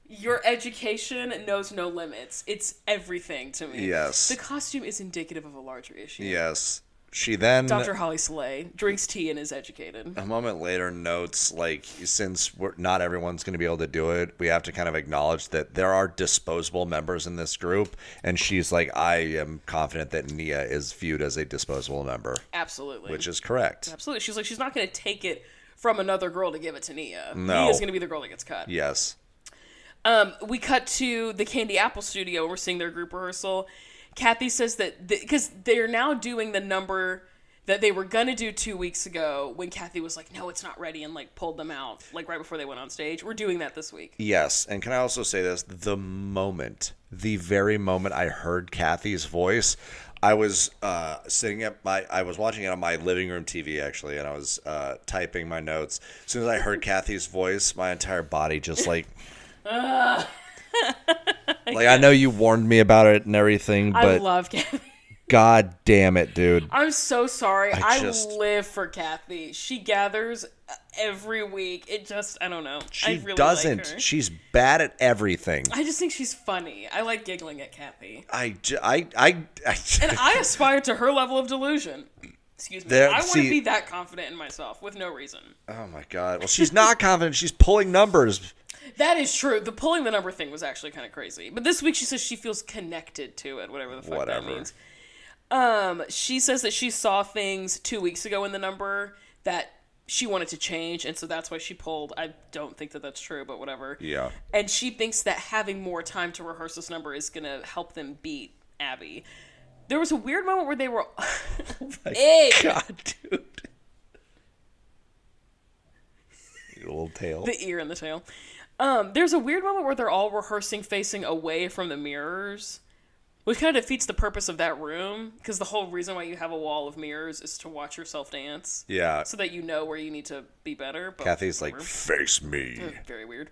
your education knows no limits. It's everything to me. Yes. The costume is indicative of a larger issue. Yes. She then... Dr. Holly Slay drinks tea and is educated. A moment later notes, since not everyone's going to be able to do it, we have to kind of acknowledge that there are disposable members in this group. And she's like, I am confident that Nia is viewed as a disposable member. Absolutely. Which is correct. Absolutely. She's like, she's not going to take it from another girl to give it to Nia. No. Nia's going to be the girl that gets cut. Yes. We cut to the Candy Apple studio. We're seeing their group rehearsal. Kathy says that because they're now doing the number that they were going to do 2 weeks ago when Kathy was like, no, it's not ready, and pulled them out right before they went on stage. We're doing that this week. Yes. And can I also say this? The very moment I heard Kathy's voice, I was I was watching it on my living room TV actually, and I was typing my notes. As soon as I heard Kathy's voice, my entire body just I know you warned me about it and everything, but I love Kathy. God damn it, dude. I'm so sorry. I live for Kathy. She gathers every week. I don't know. She really doesn't. Like her. She's bad at everything. I just think she's funny. I like giggling at Kathy. And I aspire to her level of delusion. Excuse me. I want to be that confident in myself with no reason. Oh my God. Well, she's not confident. She's pulling numbers. That is true. The pulling the number thing was actually kind of crazy. But this week she says she feels connected to it, whatever the fuck that means. She says that she saw things 2 weeks ago in the number that she wanted to change, and so that's why she pulled. I don't think that that's true, but whatever. Yeah. And she thinks that having more time to rehearse this number is going to help them beat Abby. There was a weird moment where they were... Oh my God, dude. Your little tail. The ear and the tail. There's a weird moment where they're all rehearsing facing away from the mirrors, which kind of defeats the purpose of that room, because the whole reason why you have a wall of mirrors is to watch yourself dance. Yeah. So that you know where you need to be better. But Kathy's whatever. Like, face me. Very weird.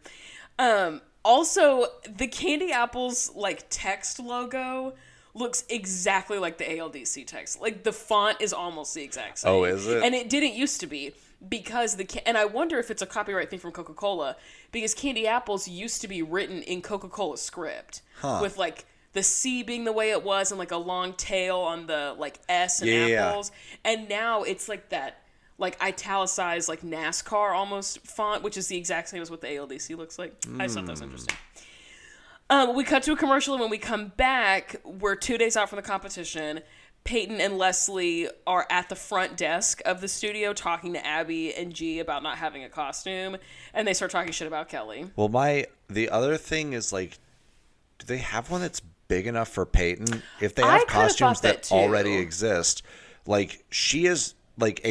Also, the Candy Apples, like, text logo looks exactly like the ALDC text. Like, the font is almost the exact same. Oh, is it? And it didn't used to be, because and I wonder if it's a copyright thing from Coca-Cola, because Candy Apples used to be written in Coca-Cola script. With, like, the C being the way it was and, like, a long tail on the, like, S and apples. And now it's, like, that, like, italicized, like, NASCAR almost font, which is the exact same as what the ALDC looks like. I just thought that was interesting. We cut to a commercial, and when we come back, we're 2 days out from the competition. Peyton and Leslie are at the front desk of the studio talking to Abby and G about not having a costume, and they start talking shit about Kelly. Well, the other thing is, like, do they have one that's big enough for Peyton? If they have costumes that already exist, like, she is... Like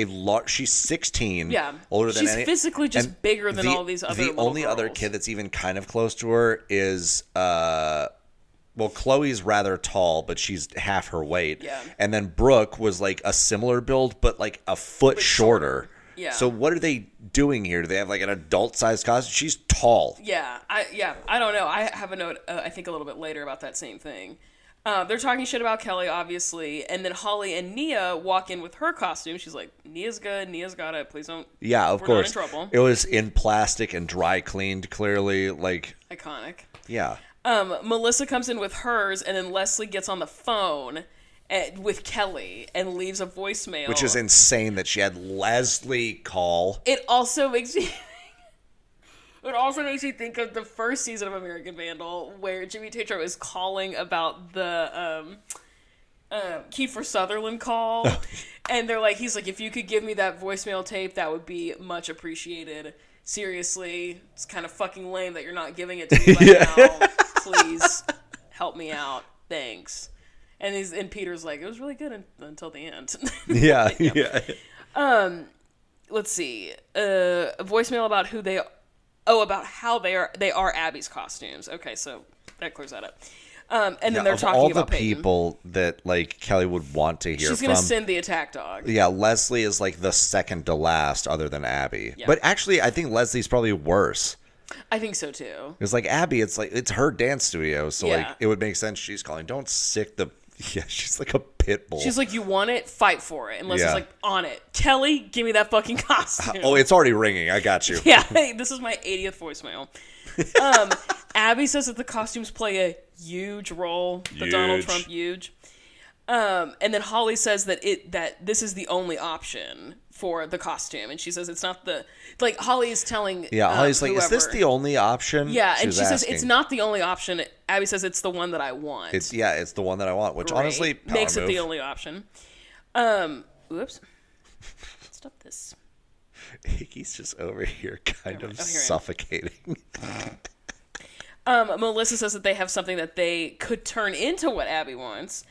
she's 16, older than any. She's physically just bigger than all these other little The only girls. other kid that's even kind of close to her is, Chloe's rather tall, but she's half her weight. Yeah. And then Brooke was like a similar build, but like a foot shorter. Yeah. So what are they doing here? Do they have like an adult-sized costume? She's tall. Yeah, I don't know. I have a note, I think a little bit later about that same thing. They're talking shit about Kelly, obviously, and then Holly and Nia walk in with her costume. She's like, Nia's good, Nia's got it, please don't... Yeah, of course. Not in trouble. It was in plastic and dry cleaned, clearly, like... Iconic. Yeah. Melissa comes in with hers, and then Leslie gets on the phone with Kelly and leaves a voicemail. Which is insane that she had Leslie call. It also makes me... It also makes you think of the first season of American Vandal, where Jimmy Tatro is calling about the Kiefer Sutherland call, and he's like, if you could give me that voicemail tape, that would be much appreciated. Seriously, it's kind of fucking lame that you're not giving it to me right now. Please help me out. Thanks. And Peter's like, it was really good until the end. Yeah. Let's see. A voicemail about who they are. Oh, about how they are Abby's costumes. Okay, so that clears that up. And then they're talking about Peyton. All the people that like Kelly would want to hear from. She's going to send the attack dog. Yeah, Leslie is like the second to last other than Abby. Yeah. But actually, I think Leslie's probably worse. I think so too. It's like Abby, it's her dance studio, so like it would make sense she's calling. Don't sick the... Yeah, she's like a pit bull. She's like, you want it? Fight for it. And Leslie's like, on it. Kelly, give me that fucking costume. Oh, it's already ringing. I got you. Yeah, this is my 80th voicemail. Abby says that the costumes play a huge role. The Donald Trump huge. And then Holly says that this is the only option for the costume, and she says it's not the Holly is telling Holly's like, whoever, is this the only option? Yeah, and she says it's not the only option. Abby says it's the one that I want. It's the one that I want, which honestly makes it the only option. Oops, stop this. Hickey's just over here kind of suffocating. Melissa says that they have something that they could turn into what Abby wants.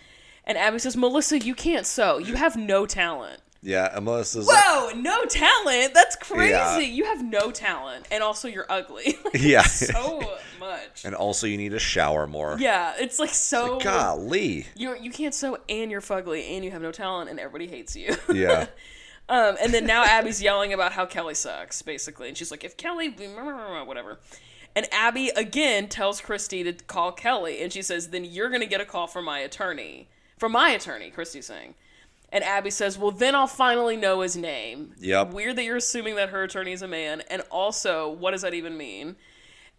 And Abby says, Melissa, you can't sew. You have no talent. Yeah, and Melissa's whoa, no talent? That's crazy. Yeah. You have no talent. And also you're ugly. So much. And also you need to shower more. Yeah, it's like so... It's like, golly. You can't sew and you're fugly and you have no talent and everybody hates you. Yeah. And then now Abby's yelling about how Kelly sucks, basically. And she's like, if Kelly... whatever. And Abby, again, tells Christy to call Kelly. And she says, then you're going to get a call from my attorney. From my attorney, Christy's saying. And Abby says, well, then I'll finally know his name. Yep. Weird that you're assuming that her attorney is a man. And also, what does that even mean?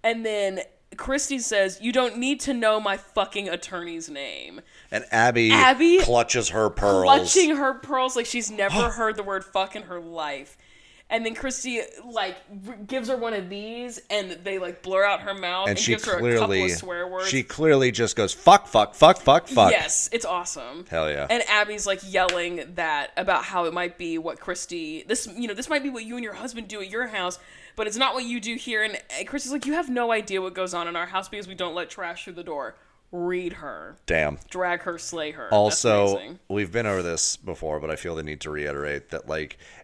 And then Christy says, you don't need to know my fucking attorney's name. And Abby clutches her pearls. Clutching her pearls like she's never heard the word fuck in her life. And then Christy, gives her one of these, and they, blur out her mouth and gives her a couple of swear words. She clearly just goes, fuck, fuck, fuck, fuck, fuck. Yes, it's awesome. Hell yeah. And Abby's, yelling that about how it might be what Christy... This might be what you and your husband do at your house, but it's not what you do here. And Christy's like, you have no idea what goes on in our house because we don't let trash through the door. Read her. Damn. Drag her, slay her. Also, we've been over this before, but I feel the need to reiterate that,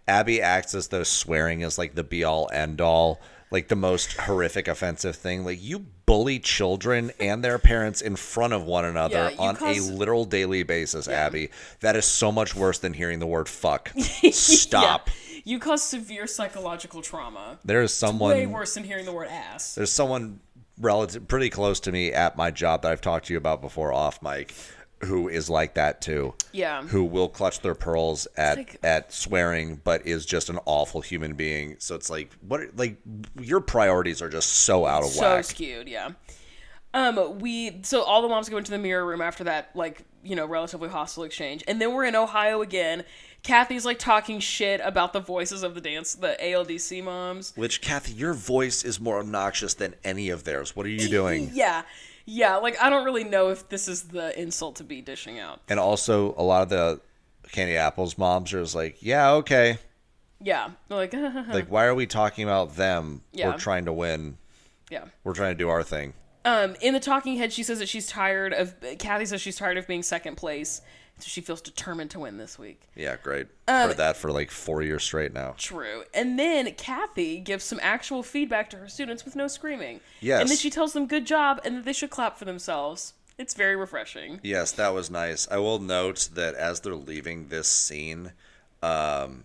Abby acts as though swearing is, the be-all, end-all, the most horrific, offensive thing. You bully children and their parents in front of one another on a literal daily basis, Abby. That is so much worse than hearing the word fuck. Stop. Yeah. You cause severe psychological trauma. There is someone... It's way worse than hearing the word ass. There's someone... pretty close to me at my job that I've talked to you about before off mic, who is like that too. Yeah. Who will clutch their pearls at swearing, but is just an awful human being. So it's your priorities are just so out of whack. So skewed, yeah. So all the moms go into the mirror room after that, relatively hostile exchange. And then we're in Ohio again. Kathy's talking shit about the voices of the ALDC moms. Which, Kathy, your voice is more obnoxious than any of theirs. What are you doing? Yeah. I don't really know if this is the insult to be dishing out. And also, a lot of the Candy Apples moms are just yeah, okay. Yeah. They're why are we talking about them? Yeah. We're trying to win. Yeah. We're trying to do our thing. In the talking head, she says that Kathy says she's tired of being second place. So she feels determined to win this week. Yeah, great. Heard that for 4 years straight now. True. And then Kathy gives some actual feedback to her students with no screaming. Yes. And then she tells them good job and that they should clap for themselves. It's very refreshing. Yes, that was nice. I will note that as they're leaving this scene, I'm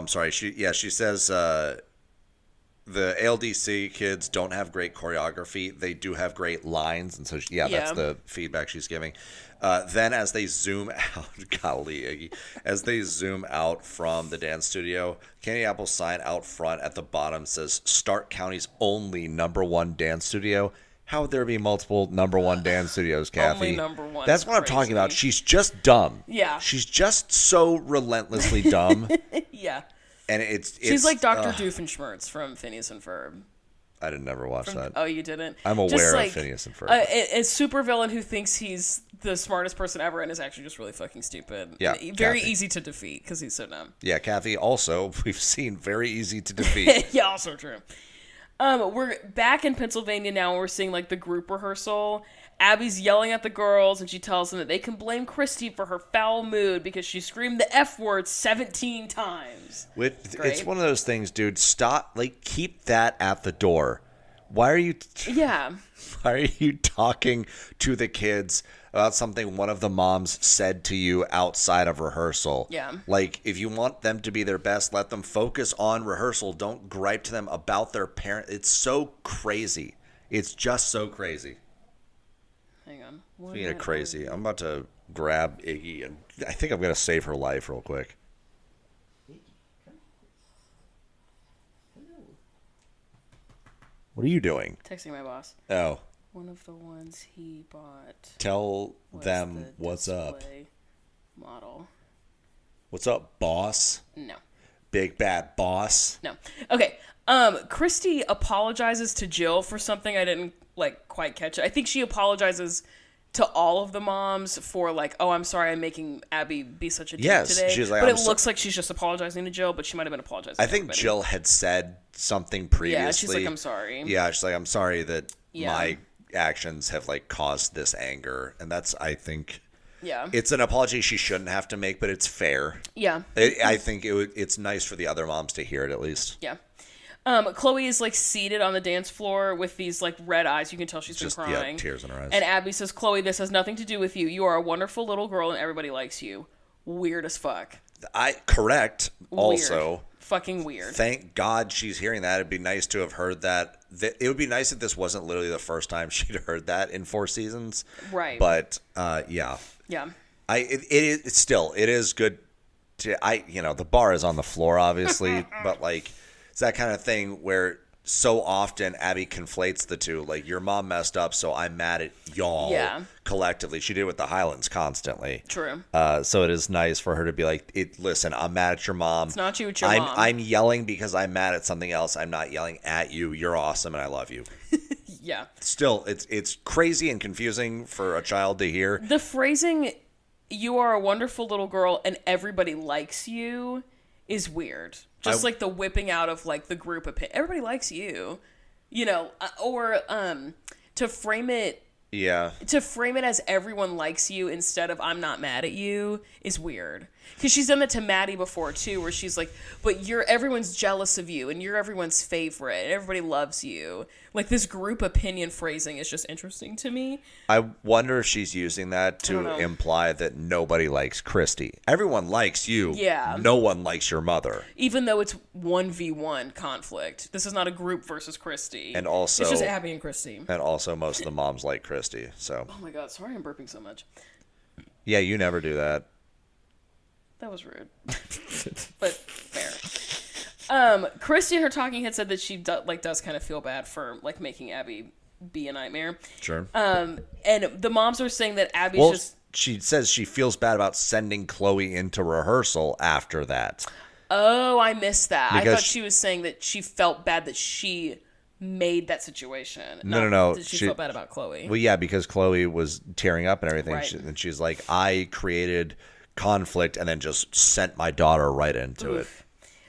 sorry. She says the LDC kids don't have great choreography. They do have great lines. And so, that's the feedback she's giving. Then as they zoom out, golly, Iggy, as they zoom out from the dance studio, Candy Apple's sign out front at the bottom says Stark County's only #1 dance studio. How would there be multiple #1 dance studios, Kathy? Only #1. That's what I'm talking about. She's just dumb. Yeah. She's just so relentlessly dumb. Yeah. And she's like Dr. Doofenshmirtz from Phineas and Ferb. I didn't never watch that. Oh, you didn't? I'm aware of Phineas and Ferb. A supervillain who thinks he's the smartest person ever and is actually just really fucking stupid. Yeah, very easy to defeat because he's so dumb. Yeah, Kathy, also, we've seen very easy to defeat. Yeah, also true. We're back in Pennsylvania now, and we're seeing the group rehearsal. Abby's yelling at the girls, and she tells them that they can blame Christy for her foul mood because she screamed the F word 17 times. It's one of those things, dude. Stop. Keep that at the door. Why are you... Why are you talking to the kids about something one of the moms said to you outside of rehearsal? Yeah. If you want them to be their best, let them focus on rehearsal. Don't gripe to them about their parent. It's so crazy. It's just so crazy. Hang on. Speaking of crazy, I'm about to grab Iggy, and I think I'm going to save her life real quick. What are you doing? Texting my boss. Oh. One of the ones he bought. Tell them what's up. Model. What's up, boss? No. Big bad boss? No. Okay. Christy apologizes to Jill for something I didn't quite catch. I think she apologizes to all of the moms for oh, I'm sorry I'm making Abby be such a dick today. She's but it looks like she's just apologizing to Jill, but she might have been apologizing to think everybody. Jill had said something previously. Yeah, she's I'm sorry. Yeah, she's I'm sorry that my actions have caused this anger. And that's, I think... Yeah. It's an apology she shouldn't have to make, but it's fair. Yeah. I think it's nice for the other moms to hear it at least. Yeah. Chloe is seated on the dance floor with these red eyes. You can tell she's been crying. Yeah, tears in her eyes. And Abby says, Chloe, this has nothing to do with you. You are a wonderful little girl and everybody likes you. Weird as fuck. Correct. Weird. Also. Fucking weird. Thank God she's hearing that. It'd be nice to have heard that. It would be nice if this wasn't literally the first time she'd heard that in 4 seasons. Right. But, yeah. Yeah. It is good to the bar is on the floor obviously, but like it's that kind of thing where so often Abby conflates the two. Like, your mom messed up, so I'm mad at y'all collectively. She did it with the Highlands constantly. True. So it is nice for her to be like, listen, I'm mad at your mom. It's not you, it's your mom. I'm yelling because I'm mad at something else. I'm not yelling at you. You're awesome and I love you. Yeah. Still, it's crazy and confusing for a child to hear. The phrasing, you are a wonderful little girl and everybody likes you, is weird. Just like the whipping out of like the group opinion. Everybody likes you, or to frame it. Yeah. To frame it as everyone likes you instead of I'm not mad at you is weird. Because she's done that to Maddie before too, where she's like, but everyone's jealous of you and you're everyone's favorite and everybody loves you. Like, this group opinion phrasing is just interesting to me. I wonder if she's using that to imply that nobody likes Christy. Everyone likes you. Yeah. No one likes your mother. Even though it's 1v1 conflict. This is not a group versus Christy. And also, it's just Abby and Christy. And also most of the moms like Christy. So. Oh my God, sorry I'm burping so much. Yeah, you never do that. That was rude. But fair. Christy in her talking head said that she does kind of feel bad for like making Abby be a nightmare. Sure. And the moms are saying that Abby's just... She says she feels bad about sending Chloe into rehearsal after that. Oh, I missed that. I thought she was saying that she felt bad that she made that situation. No. Did she felt bad about Chloe? Well, yeah, because Chloe was tearing up and everything. Right. And she's like, I created conflict and then just sent my daughter right into it.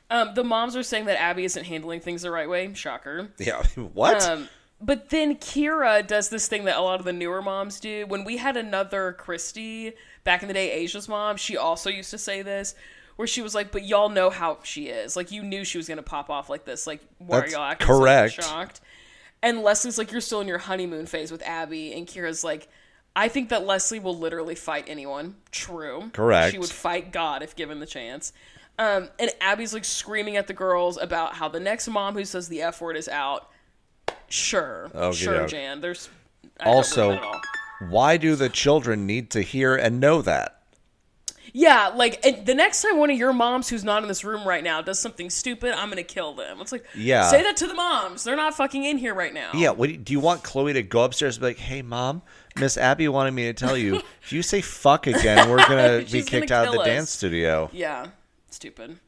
The moms are saying that Abby isn't handling things the right way. Shocker. Yeah, what? But then Kira does this thing that a lot of the newer moms do. When we had another Christy back in the day, Asia's mom, she also used to say this, where she was like, but y'all know how she is. Like, you knew she was going to pop off like this. Like, why are y'all acting so shocked? And Leslie's like, you're still in your honeymoon phase with Abby. And Kira's like, I think that Leslie will literally fight anyone. True. Correct. She would fight God if given the chance. And Abby's like screaming at the girls about how the next mom who says the F word is out. Sure. Sure, Jan. Also, why do the children need to hear and know that? Yeah, like, the next time one of your moms who's not in this room right now does something stupid, I'm going to kill them. It's like, say that to the moms. They're not fucking in here right now. Yeah, do you want Chloe to go upstairs and be like, hey, Mom, Miss Abby wanted me to tell you, if you say fuck again, we're going to be kicked out of the dance studio. Yeah, stupid.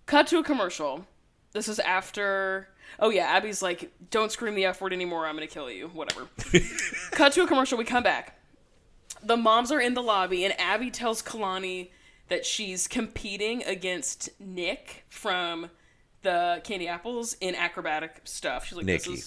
Cut to a commercial. This is after... Oh, yeah, Abby's like, don't scream the F word anymore, I'm going to kill you. Whatever. Cut to a commercial, we come back. The moms are in the lobby, and Abby tells Kalani that she's competing against Nick from the Candy Apples in acrobatic stuff. She's like, Nikki.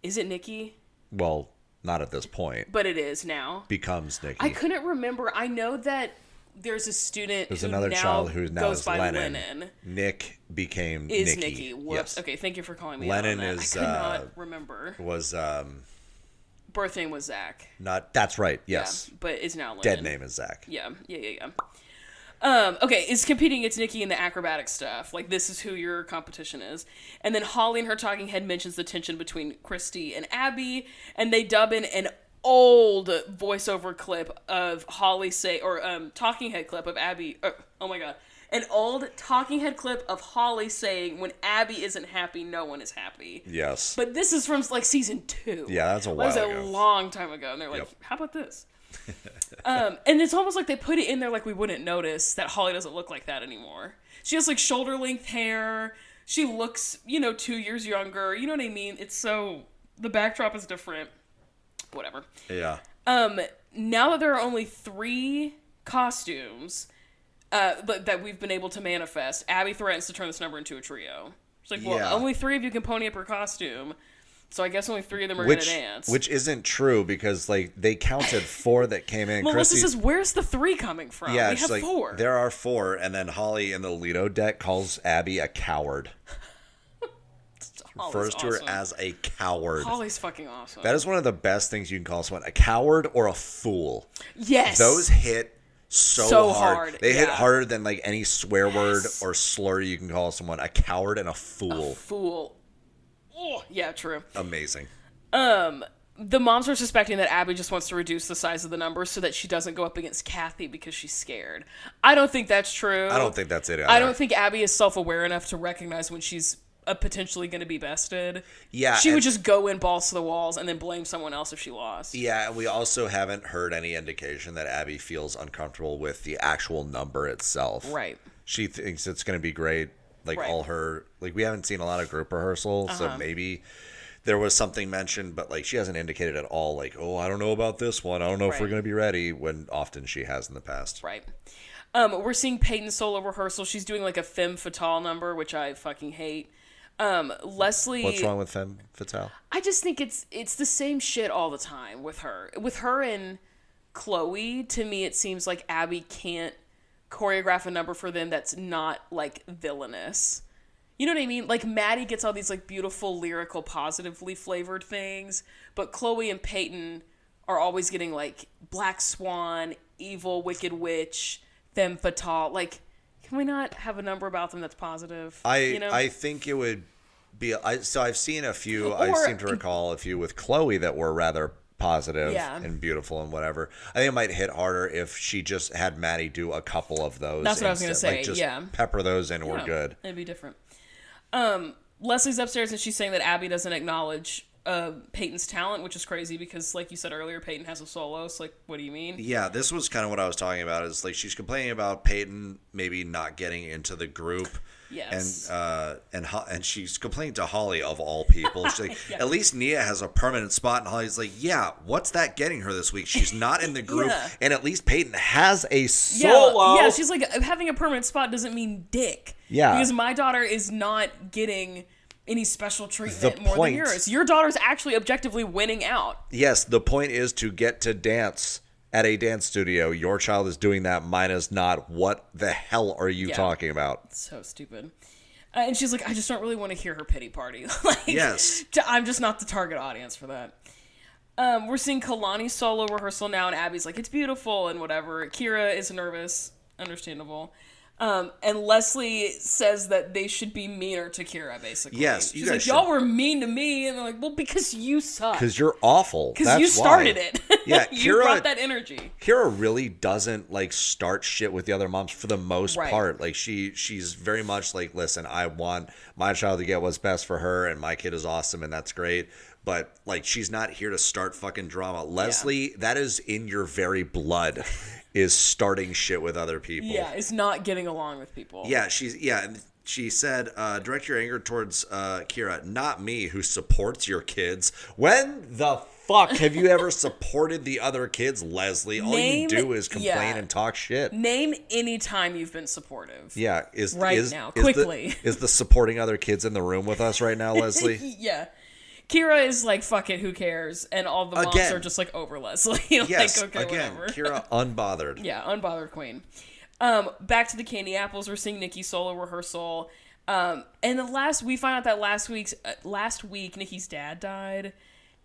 Is it Nikki? Well, not at this point. But it is now. Becomes Nikki. I couldn't remember. I know that there's a student There's another child who now goes is by Lennon. Nick became Nikki. Whoops. Yes. Okay, thank you for calling me Lennon out on that. is, I could not remember. Was, birth name was Zach. That's right, yes. Yeah, but is now Lennon. Dead name is Zach. Yeah. Okay, is competing against Nikki in the acrobatic stuff. Like, this is who your competition is. And then Holly in her talking head mentions the tension between Christy and Abby, and they dub in an old voiceover clip of Holly talking head clip of Abby. Oh my God. An old talking head clip of Holly saying, when Abby isn't happy, no one is happy. Yes. But this is from, like, season 2. Yeah, that's a while ago. That was a long time ago. And they're like, how about this? And it's almost like they put it in there like we wouldn't notice that Holly doesn't look like that anymore. She has, like, shoulder-length hair. She looks, 2 years younger. You know what I mean? It's so... The backdrop is different. Whatever. Yeah. Now that there are only 3 costumes... that we've been able to manifest, Abby threatens to turn this number into a trio. She's like, well, only 3 of you can pony up her costume, so I guess only 3 of them are going to dance. Which isn't true, because, like, they counted 4 that came in. Melissa says, where's the 3 coming from? Yeah, we have 4. There are 4, and then Holly in the Lido deck calls Abby a coward. Refers to her as a coward. Holly's fucking awesome. That is one of the best things you can call someone, a coward or a fool. Yes. Those hit so hard. They hit harder than like any swear word or slur you can call someone. A coward and a fool. A fool. Oh, yeah, true. Amazing. the moms are suspecting that Abby just wants to reduce the size of the numbers so that she doesn't go up against Kathy because she's scared. I don't think that's true. I don't think that's it either. I don't think Abby is self-aware enough to recognize when she's potentially going to be bested. Yeah. She would just go in balls to the walls and then blame someone else if she lost. Yeah, and we also haven't heard any indication that Abby feels uncomfortable with the actual number itself. Right. She thinks it's going to be great. Like, all her... Like, we haven't seen a lot of group rehearsals, so maybe... There was something mentioned, but like she hasn't indicated at all, like, oh, I don't know about this one. I don't know if we're going to be ready, when often she has in the past. Right. We're seeing Peyton solo rehearsal. She's doing like a femme fatale number, which I fucking hate. Leslie... What's wrong with femme fatale? I just think it's the same shit all the time with her. With her and Chloe, to me, it seems like Abby can't choreograph a number for them that's not like villainous. You know what I mean? Like, Maddie gets all these, like, beautiful, lyrical, positively flavored things, but Chloe and Peyton are always getting, like, Black Swan, Evil, Wicked Witch, Femme Fatale. Like, can we not have a number about them that's positive? I think it would be... So I've seen a few... I seem to recall a few with Chloe that were rather positive and beautiful and whatever. I think it might hit harder if she just had Maddie do a couple of those. That's what I was going to say, like, just pepper those in, we're good. It'd be different. Leslie's upstairs and she's saying that Abby doesn't acknowledge Peyton's talent, which is crazy because, like you said earlier, Peyton has a solo. So, like, what do you mean? Yeah, this was kind of what I was talking about. Is like she's complaining about Peyton maybe not getting into the group. Yes. And she's complaining to Holly of all people. She's like, at least Nia has a permanent spot. And Holly's like, yeah, what's that getting her this week? She's not in the group. And at least Peyton has a solo. Yeah, she's like, having a permanent spot doesn't mean dick. Yeah. Because my daughter is not getting any special treatment more than yours. Your daughter's actually objectively winning out. Yes, the point is to get to dance at a dance studio. Your child is doing that, mine is not. What the hell are you talking about? So stupid. And she's like, I just don't really want to hear her pity party. Like, yes. I'm just not the target audience for that. We're seeing Kalani's solo rehearsal now, and Abby's like, it's beautiful and whatever. Kira is nervous. Understandable. And Leslie says that they should be meaner to Kira, basically. Yes, she's like, y'all were mean to me. And they're like, well, because you suck. Because you're awful. Because you started it. Yeah, you brought that energy. Kira really doesn't, like, start shit with the other moms for the most part. Like, she's very much like, listen, I want my child to get what's best for her, and my kid is awesome, and that's great. But, like, she's not here to start fucking drama. Leslie, that is in your very blood. Is starting shit with other people. Yeah, is not getting along with people. Yeah, she said, direct your anger towards Kira, not me, who supports your kids. When the fuck have you ever supported the other kids, Leslie? All you do is complain and talk shit. Name any time you've been supportive. Yeah, quickly. Is the supporting other kids in the room with us right now, Leslie? Yeah. Kira is like, fuck it, who cares? And all the moms are just like, over Leslie. Yes, like, okay, again, whatever. Kira unbothered. Yeah, unbothered queen. Back to the candy apples. We're seeing Nikki's solo rehearsal. And we find out that last week, Nikki's dad died.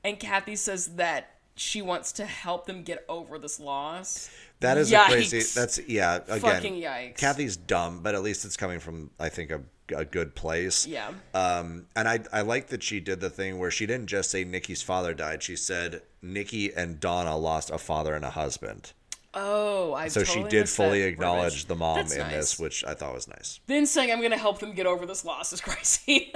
And Kathy says that she wants to help them get over this loss. That is crazy. Again, fucking yikes. Kathy's dumb, but at least it's coming from, I think, a good place. Yeah. And I like that she did the thing where she didn't just say Nikki's father died. She said Nikki and Donna lost a father and a husband. Oh, so she did fully acknowledge the mom in this, which I thought was nice. Then saying I'm going to help them get over this loss is crazy.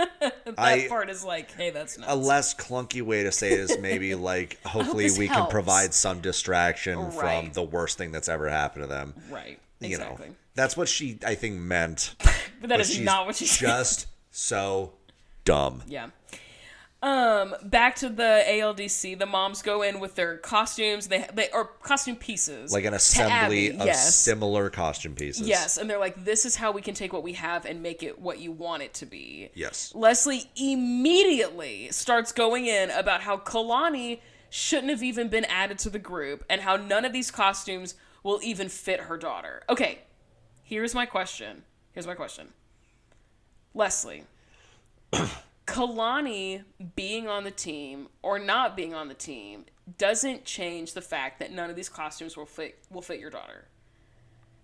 That part is like, hey, that's nuts. A less clunky way to say it is maybe like, hopefully we can provide some distraction from the worst thing that's ever happened to them. Right. Exactly. You know, that's what she, I think, meant. But that is not what she said. Just so dumb. Yeah. Back to the ALDC, the moms go in with their costumes. They are costume pieces, like an assembly of similar costume pieces. Yes, and they're like, "This is how we can take what we have and make it what you want it to be." Yes. Leslie immediately starts going in about how Kalani shouldn't have even been added to the group, and how none of these costumes will even fit her daughter. Okay, here's my question. Leslie. Kalani being on the team or not being on the team doesn't change the fact that none of these costumes will fit your daughter.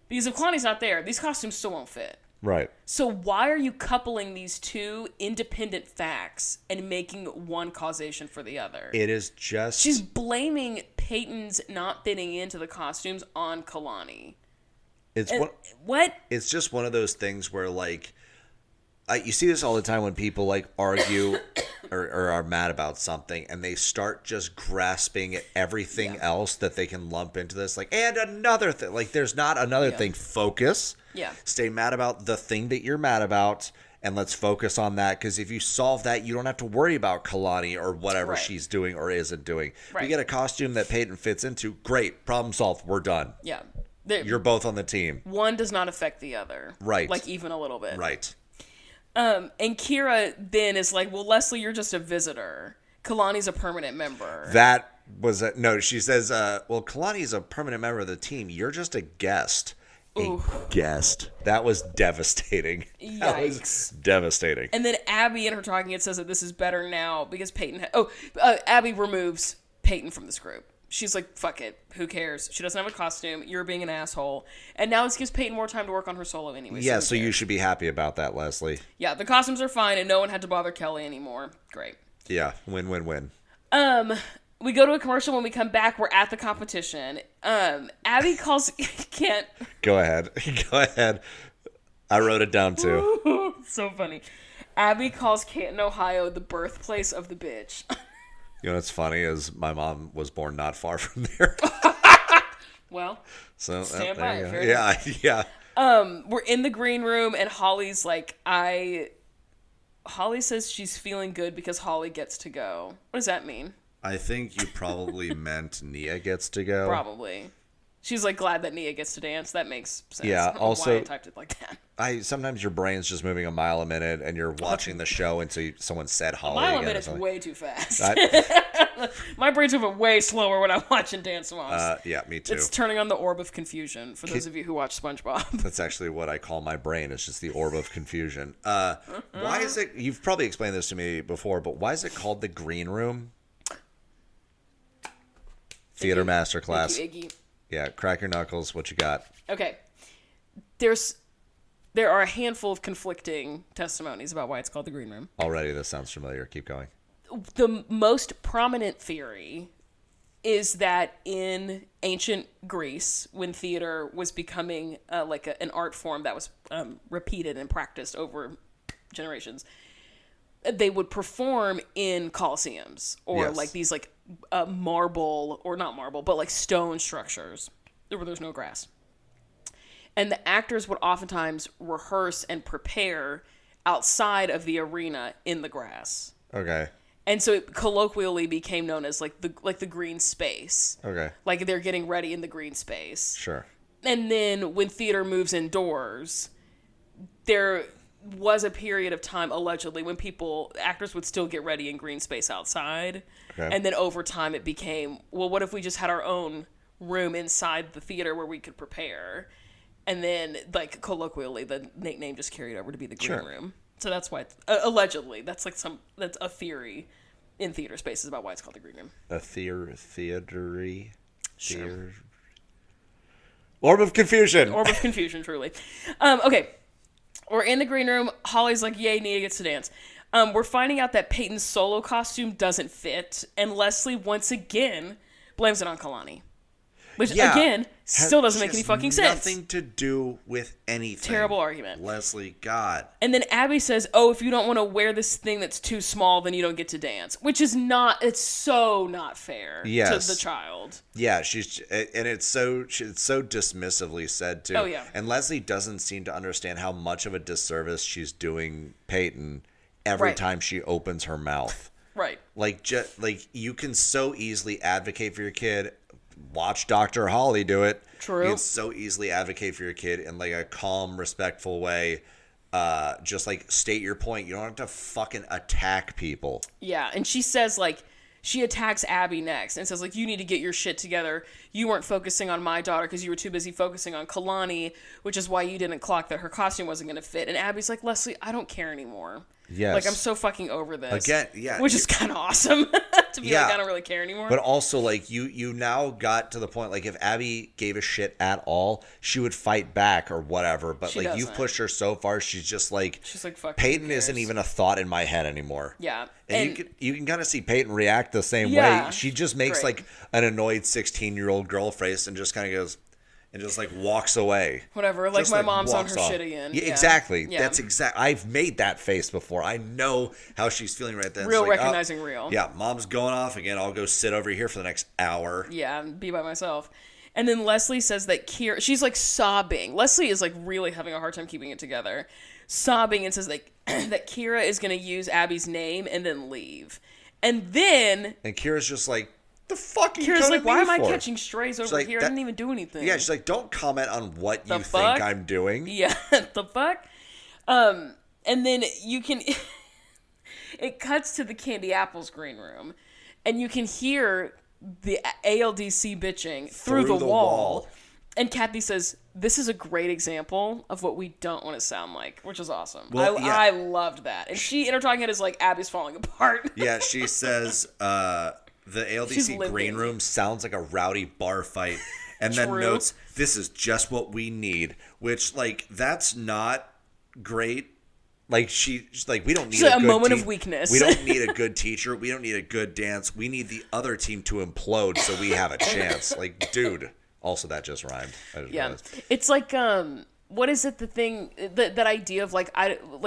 Because if Kalani's not there, these costumes still won't fit. Right. So why are you coupling these two independent facts and making one causation for the other? It is just... She's blaming Peyton's not fitting into the costumes on Kalani. What? It's just one of those things where, like, you see this all the time when people, like, argue or are mad about something, and they start just grasping at everything else that they can lump into this. Like, and another thing. Like, there's not another thing. Focus. Yeah. Stay mad about the thing that you're mad about, and let's focus on that. Because if you solve that, you don't have to worry about Kalani or whatever she's doing or isn't doing. We get a costume that Peyton fits into. Great. Problem solved. We're done. Yeah. You're both on the team. One does not affect the other. Right. Like, even a little bit. Right. And Kira then is like, well, Leslie, you're just a visitor. Kalani's a permanent member. That was no, she says, well, Kalani's a permanent member of the team. You're just a guest. Guest. That was devastating. Yikes. That was devastating. And then Abby in her talking, it says that this is better now because Peyton... Abby removes Peyton from this group. She's like, fuck it. Who cares? She doesn't have a costume. You're being an asshole. And now this gives Peyton more time to work on her solo anyway. Yeah, so you should be happy about that, Leslie. Yeah, the costumes are fine and no one had to bother Kelly anymore. Great. Yeah, win-win-win. We go to a commercial. When we come back, we're at the competition. Abby calls Kent. Go ahead. Go ahead. I wrote it down too. So funny. Abby calls Canton, Ohio the birthplace of the bitch. You know what's funny is my mom was born not far from there. Well, so stand by it. Yeah. We're in the green room and Holly's like, Holly says she's feeling good because Holly gets to go. What does that mean? I think you probably meant Nia gets to go. Probably. She's like glad that Nia gets to dance. That makes sense. Yeah. I don't know Also, why I typed it like that. Sometimes your brain's just moving a mile a minute, and you're watching the show until someone said Holly. A mile a minute's way too fast. I, My brain's moving way slower when I'm watching Dance Moms. Yeah, me too. It's turning on the orb of confusion for those of you who watch SpongeBob. That's actually what I call my brain. It's just the orb of confusion. Why is it? You've probably explained this to me before, but why is it called the Green Room? Theater Masterclass. Thank you, Iggy. Yeah, crack your knuckles. What you got? Okay. There are a handful of conflicting testimonies about why it's called the Green Room. Already, this sounds familiar. Keep going. The most prominent theory is that in ancient Greece, when theater was becoming an art form that was repeated and practiced over generations, they would perform in coliseums or like these marble, or not marble, but like stone structures where there's no grass. And the actors would oftentimes rehearse and prepare outside of the arena in the grass. Okay. And so it colloquially became known as like the green space. Okay. Like they're getting ready in the green space. Sure. And then when theater moves indoors, there was a period of time, allegedly, when actors would still get ready in green space outside. Okay. And then over time it became, well, what if we just had our own room inside the theater where we could prepare? And then, like, colloquially, the nickname just carried over to be the Green Room. So that's why, allegedly, that's a theory in theater spaces about why it's called the Green Room. A theatery? Sure. Orb of confusion. Orb of confusion, truly. Okay. We're in the Green Room. Holly's like, yay, Nia gets to dance. We're finding out that Peyton's solo costume doesn't fit, and Leslie, once again, blames it on Kalani. Which, again, still doesn't make any fucking sense. Nothing to do with anything. Terrible argument. Leslie, God. And then Abby says, if you don't want to wear this thing that's too small, then you don't get to dance. Which is it's so not fair to the child. Yeah, it's so dismissively said too. Oh, yeah. And Leslie doesn't seem to understand how much of a disservice she's doing Peyton every time she opens her mouth. Right. Like you can so easily advocate for your kid. Watch Dr. Holly do it. True. You can so easily advocate for your kid in like a calm, respectful way. Just like state your point. You don't have to fucking attack people. Yeah, and she says she attacks Abby next and says you need to get your shit together. You weren't focusing on my daughter because you were too busy focusing on Kalani, which is why you didn't clock that her costume wasn't going to fit. And Abby's like, Leslie, I don't care anymore. Yes. Like, I'm so fucking over this. Again, yeah. Which is kind of awesome to be like, I don't really care anymore. But also, like, you now got to the point, like, if Abby gave a shit at all, she would fight back or whatever. But, like, you've pushed her so far, she's like, fuck, Peyton isn't even a thought in my head anymore. Yeah. And you can kind of see Peyton react the same way. She just makes, like, an annoyed 16-year-old girl face and just kind of goes... And just, like, walks away. Whatever. Like, my mom's on her shit again. Yeah, exactly. Yeah. That's I've made that face before. I know how she's feeling right then. Real like, recognizing real. Yeah, mom's going off again. I'll go sit over here for the next hour. Yeah, and be by myself. And then Leslie says that Kira... She's, like, sobbing. Leslie is, like, really having a hard time keeping it together. Sobbing and says, like, that Kira is going to use Abby's name and then leave. And then... And Kira's just like... The fuck Kira's like, why am I catching strays over here? I didn't even do anything. Yeah, she's like, don't comment on what you think I'm doing. Yeah, the fuck? And then you can... It cuts to the Candy Apples green room, and you can hear the ALDC bitching through the wall. And Kathy says, this is a great example of what we don't want to sound like, which is awesome. Well, I loved that. And her talking head is like, Abby's falling apart. Yeah, she says... The ALDC green room sounds like a rowdy bar fight, and then notes, this is just what we need, which, like, that's not great. Like, she's like, we don't need a moment of weakness. We don't need a good teacher. We don't need a good dance. We need the other team to implode so we have a chance. Like, dude. Also, that just rhymed. It's like, what is it? The thing that idea of like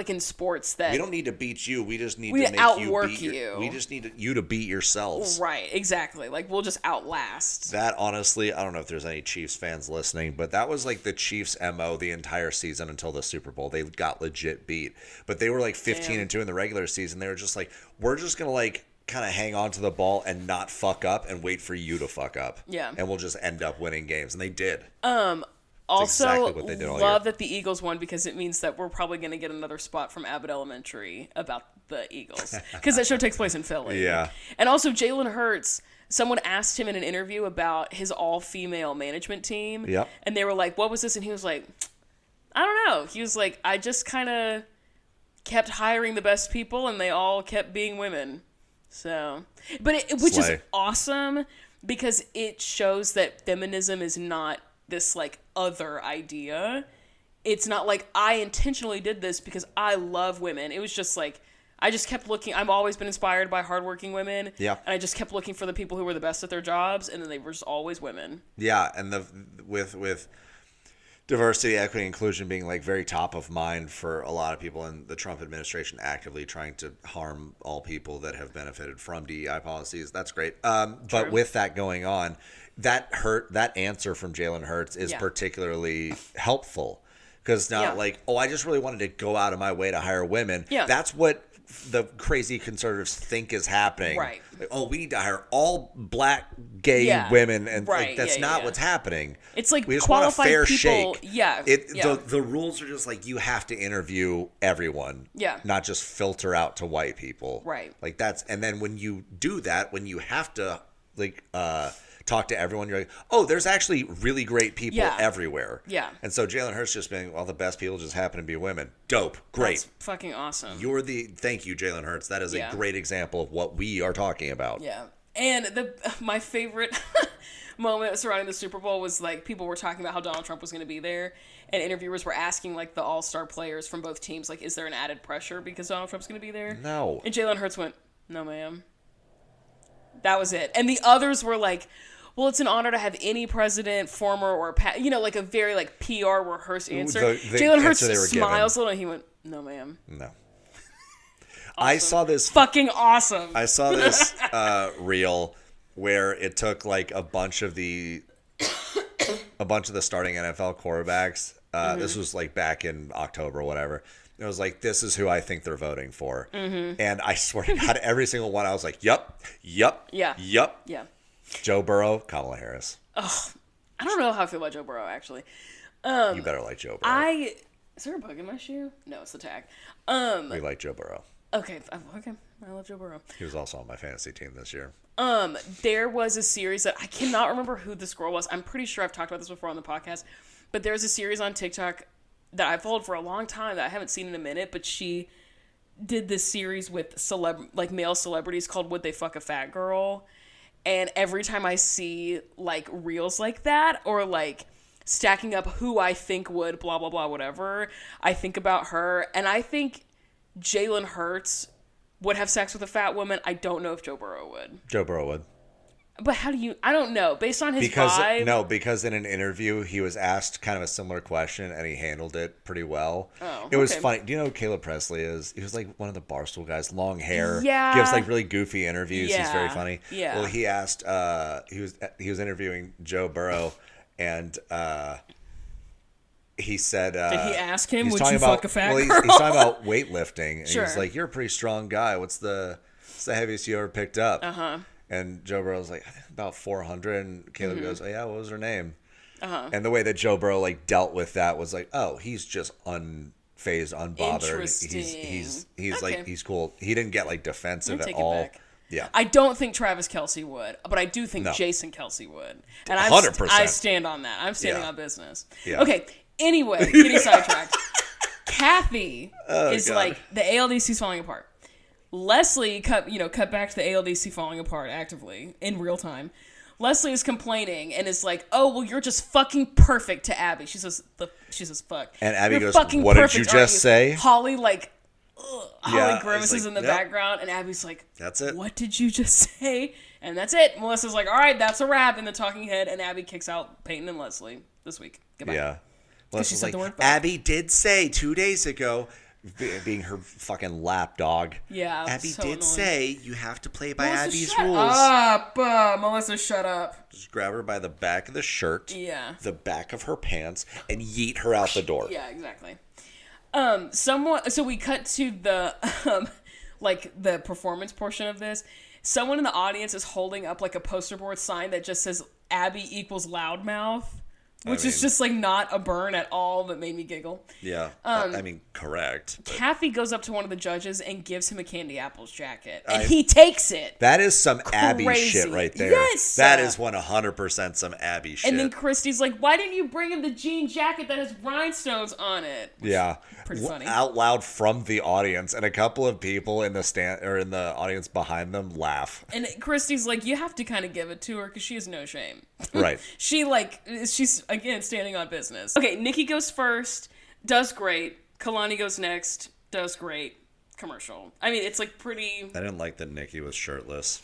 in sports that we don't need to beat you. We just need to make outwork you. We just need you to beat yourselves. Right. Exactly. Like we'll just outlast. That honestly, I don't know if there's any Chiefs fans listening, but that was like the Chiefs' MO the entire season until the Super Bowl. They got legit beat, but they were like 15-2 in the regular season. They were just like, we're just gonna like kind of hang on to the ball and not fuck up and wait for you to fuck up. Yeah. And we'll just end up winning games, and they did. Also, love that the Eagles won because it means that we're probably going to get another spot from Abbott Elementary about the Eagles. Because that show takes place in Philly. Yeah. And also, Jalen Hurts, someone asked him in an interview about his all-female management team. Yep. And they were like, what was this? And he was like, I don't know. He was like, I just kind of kept hiring the best people, and they all kept being women. So, which is awesome because it shows that feminism is not this like other idea. It's not like I intentionally did this because I love women. It was just like I just kept looking. I've always been inspired by hardworking women. Yeah. And I just kept looking for the people who were the best at their jobs, and then they were just always women. Yeah, and with diversity, equity, inclusion being like very top of mind for a lot of people, and the Trump administration actively trying to harm all people that have benefited from DEI policies. That's great. But with that going on, that answer from Jalen Hurts is particularly helpful because now like, I just really wanted to go out of my way to hire women. Yeah. That's what the crazy conservatives think is happening. Right. Like, we need to hire all black gay women, and like, that's not what's happening. It's like we just want a fair people, shake. The rules are just like you have to interview everyone. Yeah. Not just filter out to white people. Right. Like and then when you do that, when you have to like talk to everyone, you're like, there's actually really great people everywhere. Yeah. And so Jalen Hurts just being, the best people just happen to be women. Dope. Great. That's fucking awesome. Thank you, Jalen Hurts. That is a great example of what we are talking about. Yeah. And my favorite moment surrounding the Super Bowl was like people were talking about how Donald Trump was going to be there, and interviewers were asking like the all-star players from both teams, like, is there an added pressure because Donald Trump's going to be there? No. And Jalen Hurts went, no, ma'am. That was it. And the others were like, well, it's an honor to have any president, former or past, like a very like PR rehearsed answer. Jalen Hurts smiles a little and he went, no, ma'am. No. Awesome. I saw this. Fucking awesome. I saw this reel where it took like a bunch of the starting NFL quarterbacks. This was like back in October or whatever. It was like, this is who I think they're voting for. Mm-hmm. And I swear to God, every single one, I was like, yup. Yeah. Joe Burrow, Kamala Harris. Oh, I don't know how I feel about Joe Burrow, actually. You better like Joe Burrow. Is there a bug in my shoe? No, it's the tag. We like Joe Burrow. Okay. I love Joe Burrow. He was also on my fantasy team this year. There was a series that I cannot remember who this girl was. I'm pretty sure I've talked about this before on the podcast, but there's a series on TikTok that I followed for a long time that I haven't seen in a minute, but she did this series with male celebrities called Would They Fuck a Fat Girl? And every time I see like reels like that, or like stacking up who I think would blah blah blah whatever, I think about her, and I think Jalen Hurts would have sex with a fat woman. I don't know if Joe Burrow would. Joe Burrow would. But how do you... I don't know. Based on his vibe... No, because in an interview, he was asked kind of a similar question, and he handled it pretty well. Oh, it was funny. Do you know who Caleb Presley is? He was like one of the Barstool guys, long hair. Yeah. Gives like really goofy interviews. Yeah. He's very funny. Yeah. Well, he asked... he was interviewing Joe Burrow, and... he said... Did he ask him, would you fuck a fat girl? He's talking about weightlifting. And sure. He's like, you're a pretty strong guy. What's the heaviest you ever picked up? Uh-huh. And Joe Burrow's like, I think about 400. And Caleb goes, oh, yeah, what was her name? Uh-huh. And the way that Joe Burrow like dealt with that was like, oh, he's just unfazed, unbothered. Interesting. He's okay. like, he's cool. He didn't get like defensive at take all. It back. Yeah. I don't think Travis Kelce would, but I do think Jason Kelce would. And 100%. I stand on that. I'm standing on business. Yeah. Okay. Anyway, getting sidetracked. Kathy is God. like, the ALDC's falling apart. Leslie cut back to the ALDC falling apart actively in real time. Leslie is complaining and is like, "Oh, well, you're just fucking perfect" to Abby. She says, "Fuck." And Abby you're goes, fucking "What perfect, did you just say?" Holly Holly grimaces like, in the background, and Abby's like, "That's it. What did you just say?" And that's it. Melissa's like, "All right, that's a wrap." In the talking head, and Abby kicks out Peyton and Leslie this week. Goodbye. Yeah. Melissa's like, Abby did say 2 days ago. Being her fucking lapdog. Yeah, Abby so did annoying. say you have to play by Melissa, Abby's shut rules. Up, Melissa, shut up. Just grab her by the back of the shirt, the back of her pants, and yeet her out the door. Yeah, exactly. So we cut to the the performance portion of this. Someone in the audience is holding up like a poster board sign that just says Abby equals loudmouth. Which is just, like, not a burn at all, but made me giggle. Yeah. Correct. But... Kathy goes up to one of the judges and gives him a Candy Apples jacket. And he takes it. That is some Abby shit right there. Yes. That is 100% some Abby shit. And then Christy's like, why didn't you bring him the jean jacket that has rhinestones on it? Yeah. Pretty funny. Out loud from the audience. And a couple of people in the stand or in the audience behind them laugh. And Christy's like, you have to kind of give it to her because she has no shame. Right. She's again standing on business. Okay, Nikki goes first, does great. Kalani goes next, does great. Commercial. I mean, it's like pretty. I didn't like that Nikki was shirtless.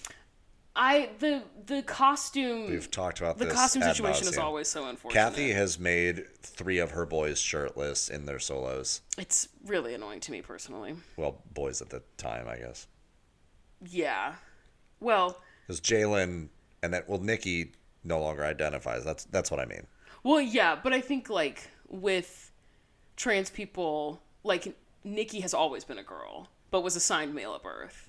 The costume. We've talked about the this. costume situation is always so unfortunate. Kathy has made 3 of her boys shirtless in their solos. It's really annoying to me personally. Well, boys at the time, I guess. Yeah. Well. Because Jalen and Nikki no longer identifies. That's what I mean. Well, yeah, but I think, like, with trans people, like, Nikki has always been a girl, but was assigned male at birth.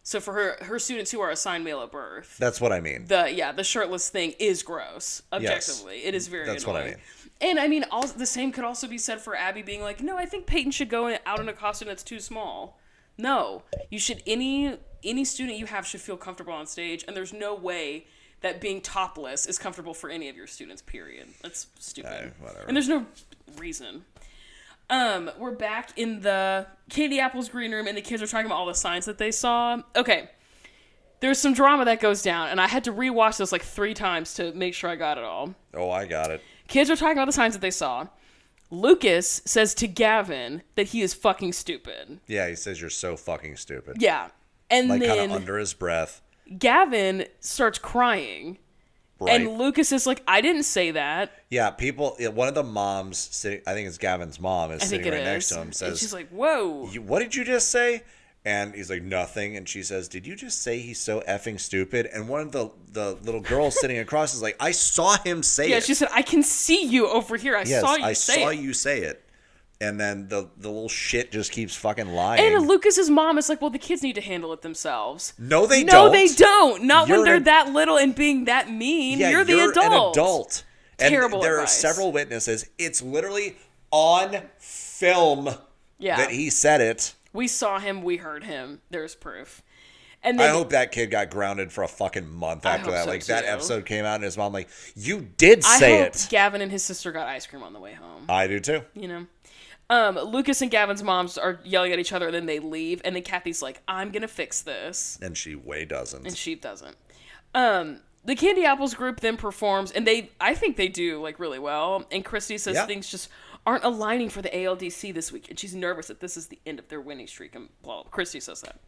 So for her students who are assigned male at birth... That's what I mean. The shirtless thing is gross, objectively. Yes, it is very annoying. That's what I mean. And, I mean, the same could also be said for Abby being like, no, I think Peyton should go out in a costume that's too small. No. You should... Any student you have should feel comfortable on stage, and there's no way that being topless is comfortable for any of your students, period. That's stupid. Whatever. And there's no reason. We're back in the Candy Apples green room, and the kids are talking about all the signs that they saw. Okay. There's some drama that goes down, and I had to rewatch this like 3 times to make sure I got it all. Oh, I got it. Kids are talking about the signs that they saw. Lucas says to Gavin that he is fucking stupid. Yeah, he says you're so fucking stupid. Yeah. And like, then... kind of under his breath. Gavin starts crying. Right. And Lucas is like, I didn't say that. Yeah, one of the moms sitting, I think it's Gavin's mom, is sitting right next to him, says, and she's like, whoa. What did you just say? And he's like, nothing. And she says, did you just say he's so effing stupid? And one of the little girls sitting across is like, I saw him say it. Yeah, she said, I can see you over here. I saw you say it. And then the little shit just keeps fucking lying. And Lucas's mom is like, well, the kids need to handle it themselves. No, they don't. No, they don't. Not when they're that little and being that mean. Yeah, you're the adult. An adult. Terrible And there advice. are several witnesses. It's literally on film that he said it. We saw him. We heard him. There's proof. And then, I hope that kid got grounded for a fucking month after that. So that episode came out and his mom you did say it. Gavin and his sister got ice cream on the way home. I do too. You know. Lucas and Gavin's moms are yelling at each other, and then they leave. And then Kathy's like, I'm going to fix this. And she doesn't. And she doesn't. The Candy Apples group then performs, and I think they do, like, really well. And Christy says things just aren't aligning for the ALDC this week. And she's nervous that this is the end of their winning streak. And blah, blah. Christy says that.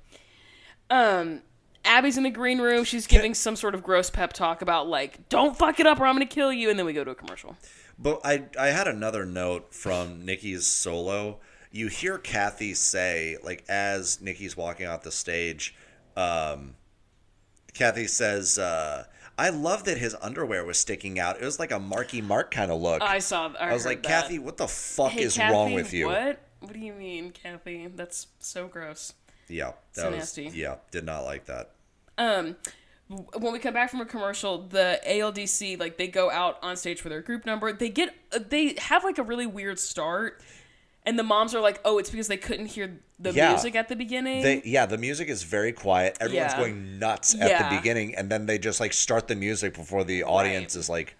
Abby's in the green room. She's giving some sort of gross pep talk about, like, don't fuck it up or I'm going to kill you. And then we go to a commercial. But I had another note from Nikki's solo. You hear Kathy say, like, as Nikki's walking off the stage, Kathy says, I love that his underwear was sticking out. It was like a Marky Mark kind of look. I was like, that. Kathy, what the fuck is wrong with you? What? What do you mean, Kathy? That's so gross. Yeah. That was nasty. Yeah, did not like that. When we come back from a commercial, the ALDC, like, they go out on stage for their group number. They have, like, a really weird start. And the moms are like, oh, it's because they couldn't hear the music at the beginning? The music is very quiet. Everyone's going nuts at the beginning. And then they just, like, start the music before the audience is, like,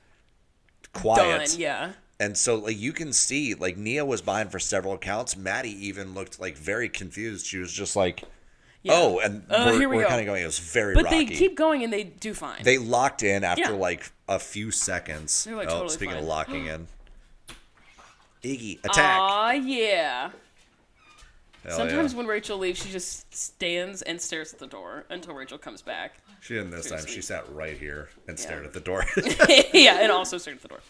quiet. Done, yeah. And so, like, you can see, like, Nia was behind for several counts. Maddie even looked, like, very confused. She was just like... Yeah. Oh, and we're kind of going. It was very rocky. But they keep going and they do fine. They locked in after like a few seconds. They're like totally speaking fine. Of locking in, Iggy attack. Aw, yeah. Hell Sometimes when Rachel leaves, she just stands and stares at the door until Rachel comes back. She didn't this time. She sat right here and stared at the door. Yeah, and also stared at the door.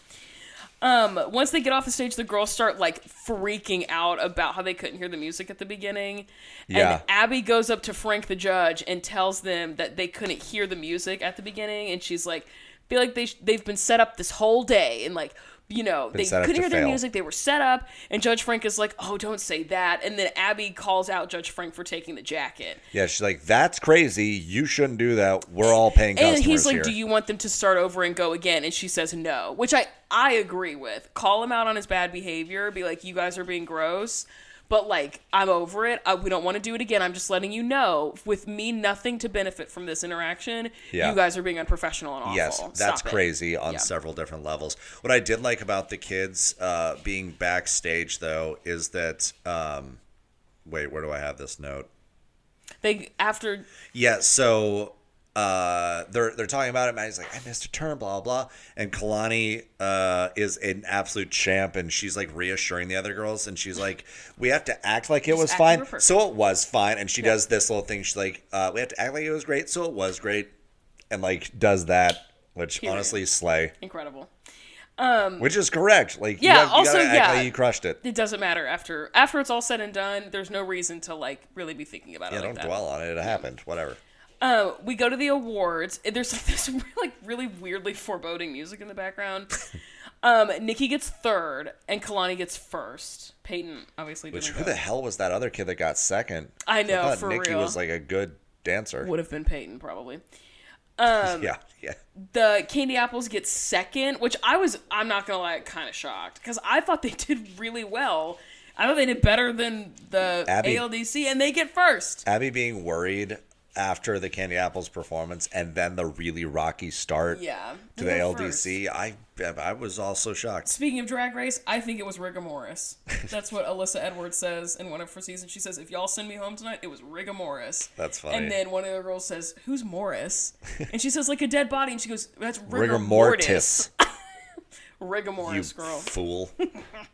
Once they get off the stage, the girls start, like, freaking out about how they couldn't hear the music at the beginning. Yeah. And Abby goes up to Frank the judge and tells them that they couldn't hear the music at the beginning. And she's like, feel like they've been set up this whole day. And, like, you know, they couldn't hear their music. They were set up. And Judge Frank is like, oh, don't say that. And then Abby calls out Judge Frank for taking the jacket. Yeah, she's like, that's crazy. You shouldn't do that. We're all paying customers And he's like, here. do you want them to start over and go again? And she says no, which I agree with. Call him out on his bad behavior. Be like, you guys are being gross. But, like, I'm over it. We don't want to do it again. I'm just letting you know, with me nothing to benefit from this interaction, you guys are being ununprofessional and awful. Yes, that's crazy on several different levels. What I did like about the kids being backstage, though, is that... wait, where do I have this note? Yeah, so... they're talking about it. Maddie's like, I missed a turn, blah, blah. And Kalani is an absolute champ, and she's like reassuring the other girls, and she's like, we have to act like it was fine. So it was fine. And she does this little thing. She's like, we have to act like it was great. So it was great. And like does that, which honestly slay. Incredible. Which is correct. Like, you gotta act like you crushed it. It doesn't matter after it's all said and done. There's no reason to like really be thinking about it. Yeah, don't dwell on it. It happened. Whatever. We go to the awards. There's some like really weirdly foreboding music in the background. Nikki gets third, and Kalani gets first. Peyton obviously didn't. Who the hell was that other kid that got second? I know, I thought for Nikki real. was like a good dancer. Would have been Peyton probably. Yeah. The Candy Apples get second, which I'm not gonna lie, kind of shocked because I thought they did really well. I thought they did better than the ALDC, and they get first. Abby being worried after the Candy Apples performance and then the really rocky start to the LDC, I was also shocked. Speaking of Drag Race, I think it was Rigor Morris. That's what Alyssa Edwards says in one of her seasons. She says, if y'all send me home tonight, it was Rigor Morris. That's funny. And then one of the girls says, who's Morris? And she says, like a dead body. And she goes, that's Rigor Mortis. Rigor Mortis, girl. You fool.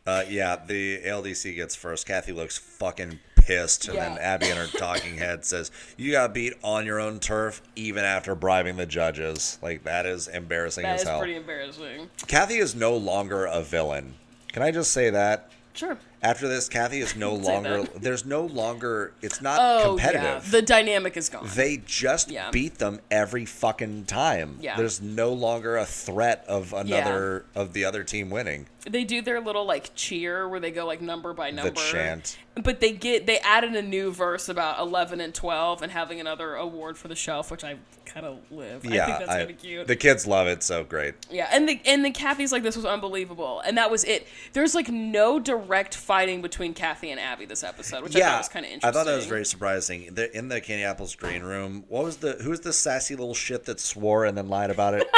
Yeah, the LDC gets first. Kathy looks fucking pissed. And then Abby in her talking head says, you got beat on your own turf even after bribing the judges. Like, that is embarrassing as hell. That is pretty embarrassing. Kathy is no longer a villain. Can I just say that? Sure. After this, Kathy is no longer... There's no longer... It's not competitive. Yeah. The dynamic is gone. They just beat them every fucking time. Yeah. There's no longer a threat of another of the other team winning. They do their little like cheer where they go like number by number. The chant. But they added a new verse about 11 and 12 and having another award for the shelf, which I kind of live. Yeah, I think that's kind of cute. The kids love it, so great. Yeah, and the Kathy's like, this was unbelievable, and that was it. There's like no direct fighting between Kathy and Abby this episode, which I thought was kind of interesting. I thought that was very surprising. In the Candy Apples green room, who was the sassy little shit that swore and then lied about it?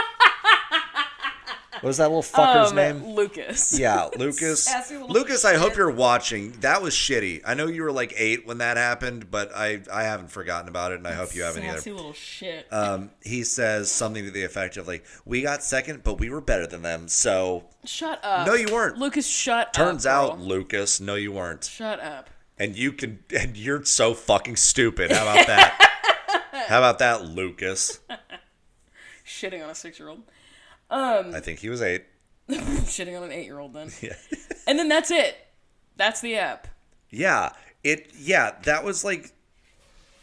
What was that little fucker's name? Lucas. Yeah, Lucas. Lucas, I hope you're watching. That was shitty. I know you were like 8 when that happened, but I haven't forgotten about it, and I hope you haven't either. Sassy little shit. He says something to the effect of like, "We got second, but we were better than them." So shut up. No, you weren't. Lucas, shut up. Turns out, Lucas, no, you weren't. Shut up. And you're so fucking stupid. How about that? How about that, Lucas? Shitting on a 6-year-old. I think he was 8. Shitting on an 8-year-old then. Yeah. And then that's it. That's the app. Yeah. That was like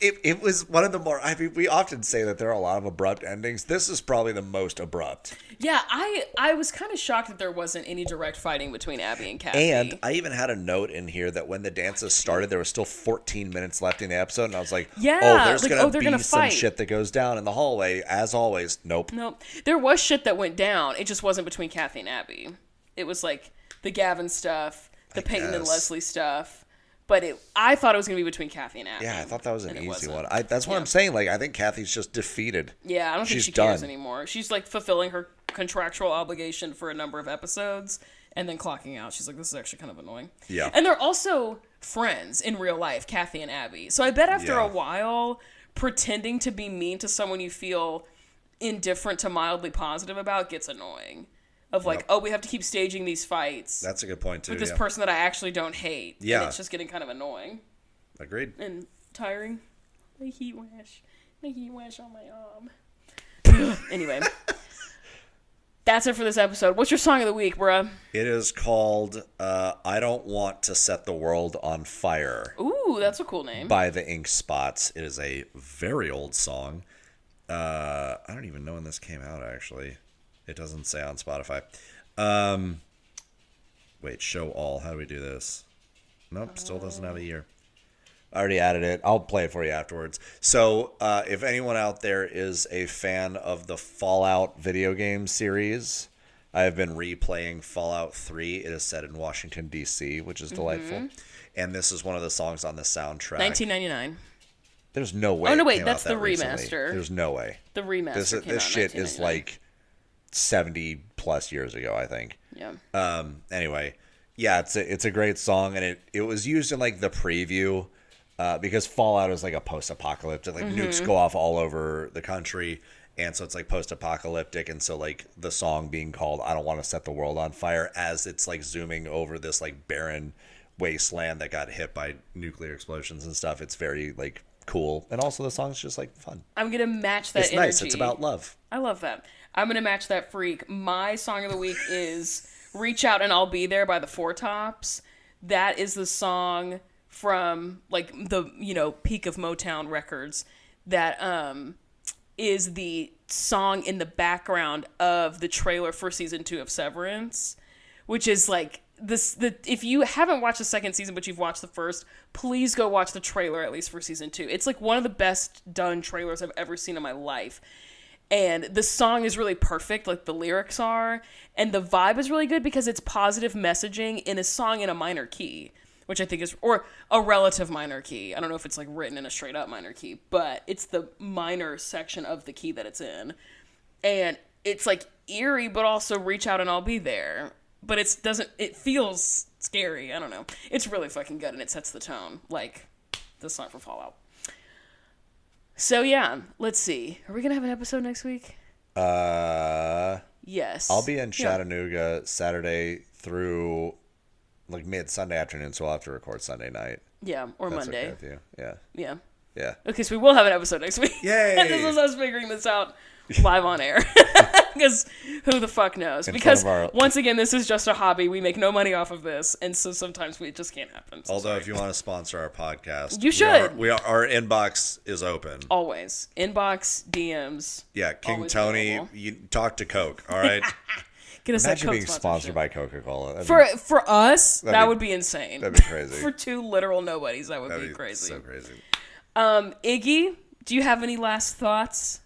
it was one of the more, I mean, we often say that there are a lot of abrupt endings. This is probably the most abrupt. Yeah, I was kind of shocked that there wasn't any direct fighting between Abby and Kathy. And I even had a note in here that when the dances started, there was still 14 minutes left in the episode, and I was like, there's going to be some shit that goes down in the hallway. As always, nope. There was shit that went down. It just wasn't between Kathy and Abby. It was like the Gavin stuff, the Peyton and Leslie stuff. But I thought it was going to be between Kathy and Abby. Yeah, I thought that was an easy one. That's what I'm saying. Like, I think Kathy's just defeated. Yeah, I don't think she cares anymore. She's, like, fulfilling her contractual obligation for a number of episodes and then clocking out. She's like, this is actually kind of annoying. Yeah. And they're also friends in real life, Kathy and Abby. So I bet after a while, pretending to be mean to someone you feel indifferent to mildly positive about gets annoying. Of like, we have to keep staging these fights. That's a good point, too. With this person that I actually don't hate. Yeah. And it's just getting kind of annoying. Agreed. And tiring. My heat wash on my arm. Anyway. That's it for this episode. What's your song of the week, bruh? It is called I Don't Want to Set the World on Fire. Ooh, that's a cool name. By the Ink Spots. It is a very old song. I don't even know when this came out, actually. It doesn't say on Spotify. Wait, show all. How do we do this? Nope, still doesn't have a year. I already added it. I'll play it for you afterwards. So, if anyone out there is a fan of the Fallout video game series, I have been replaying Fallout 3. It is set in Washington, D.C., which is delightful. And this is one of the songs on the soundtrack. 1999. There's no way. Oh, no, wait, that's the remaster. Recently. There's no way. The remaster. This shit is like 70 plus years ago, I think. Yeah. Anyway, yeah, it's a great song, and it was used in like the preview because Fallout is like a post-apocalyptic, like nukes go off all over the country, and so it's like post-apocalyptic, and so like the song being called "I Don't Want to Set the World on Fire" as it's like zooming over this like barren wasteland that got hit by nuclear explosions and stuff. It's very like cool, and also the song's just like fun. I'm gonna match that. It's energy. Nice. It's about love. I love that. I'm going to match that freak. My song of the week is Reach Out and I'll Be There by the Four Tops. That is the song from, like, the, peak of Motown records that is the song in the background of the trailer for season 2 of Severance, which is, like, if you haven't watched the second season, but you've watched the first, please go watch the trailer, at least for season 2. It's, like, one of the best done trailers I've ever seen in my life. And the song is really perfect, like the lyrics are, and the vibe is really good because it's positive messaging in a song in a minor key, which I think is, or a relative minor key. I don't know if it's like written in a straight up minor key, but it's the minor section of the key that it's in. And it's like eerie, but also reach out and I'll be there. But it feels scary. I don't know. It's really fucking good and it sets the tone, like the song for Fallout. So, yeah, let's see. Are we going to have an episode next week? Yes. I'll be in Chattanooga Saturday through, like, mid-Sunday afternoon, so I'll have to record Sunday night. Yeah, or That's Monday. Okay with you. Yeah. Yeah. Yeah. Okay, so we will have an episode next week. Yay! And this is us figuring this out live on air. Because who the fuck knows? Because, once again, this is just a hobby. We make no money off of this. And so sometimes it just can't happen. So although, if you want to sponsor our podcast, you should. Our inbox is open. Always. Inbox, DMs. Yeah, King Tony, you talk to Coke, all right? Get us Imagine that being sponsored by Coca-Cola. For us, that would be insane. That'd be crazy. For two literal nobodies, that would be crazy. So crazy. Iggy, do you have any last thoughts?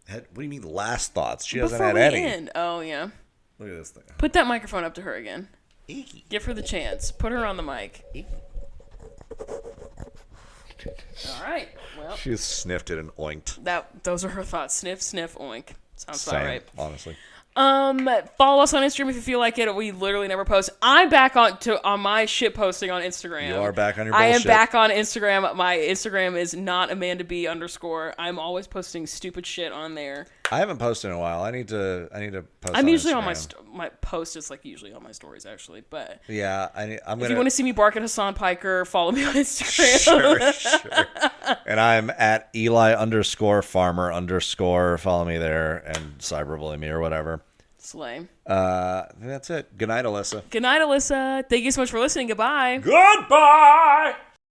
What do you mean last thoughts? She hasn't had any. End. Oh, yeah. Look at this thing. Put that microphone up to her again. Iggy. Give her the chance. Put her on the mic. Iggy. All right. Well, she just sniffed it and oinked. Those are her thoughts. Sniff, sniff, oink. Sounds about right. Honestly. Follow us on Instagram if you feel like it. We literally never post. I'm back on my shit posting on Instagram. You are back on your bullshit. I am back on Instagram. My Instagram is not Amanda B _ I'm always posting stupid shit on there. I haven't posted in a while. I need to post. I'm usually Instagram. on my post is like usually on my stories actually, but yeah, I'm gonna. If you want to see me bark at Hassan Piker, follow me on Instagram. Sure. And I'm at Eli _farmer_. Follow me there and cyberbully me or whatever. Slay. That's it. Good night, Alyssa. Good night, Alyssa. Thank you so much for listening. Goodbye. Goodbye.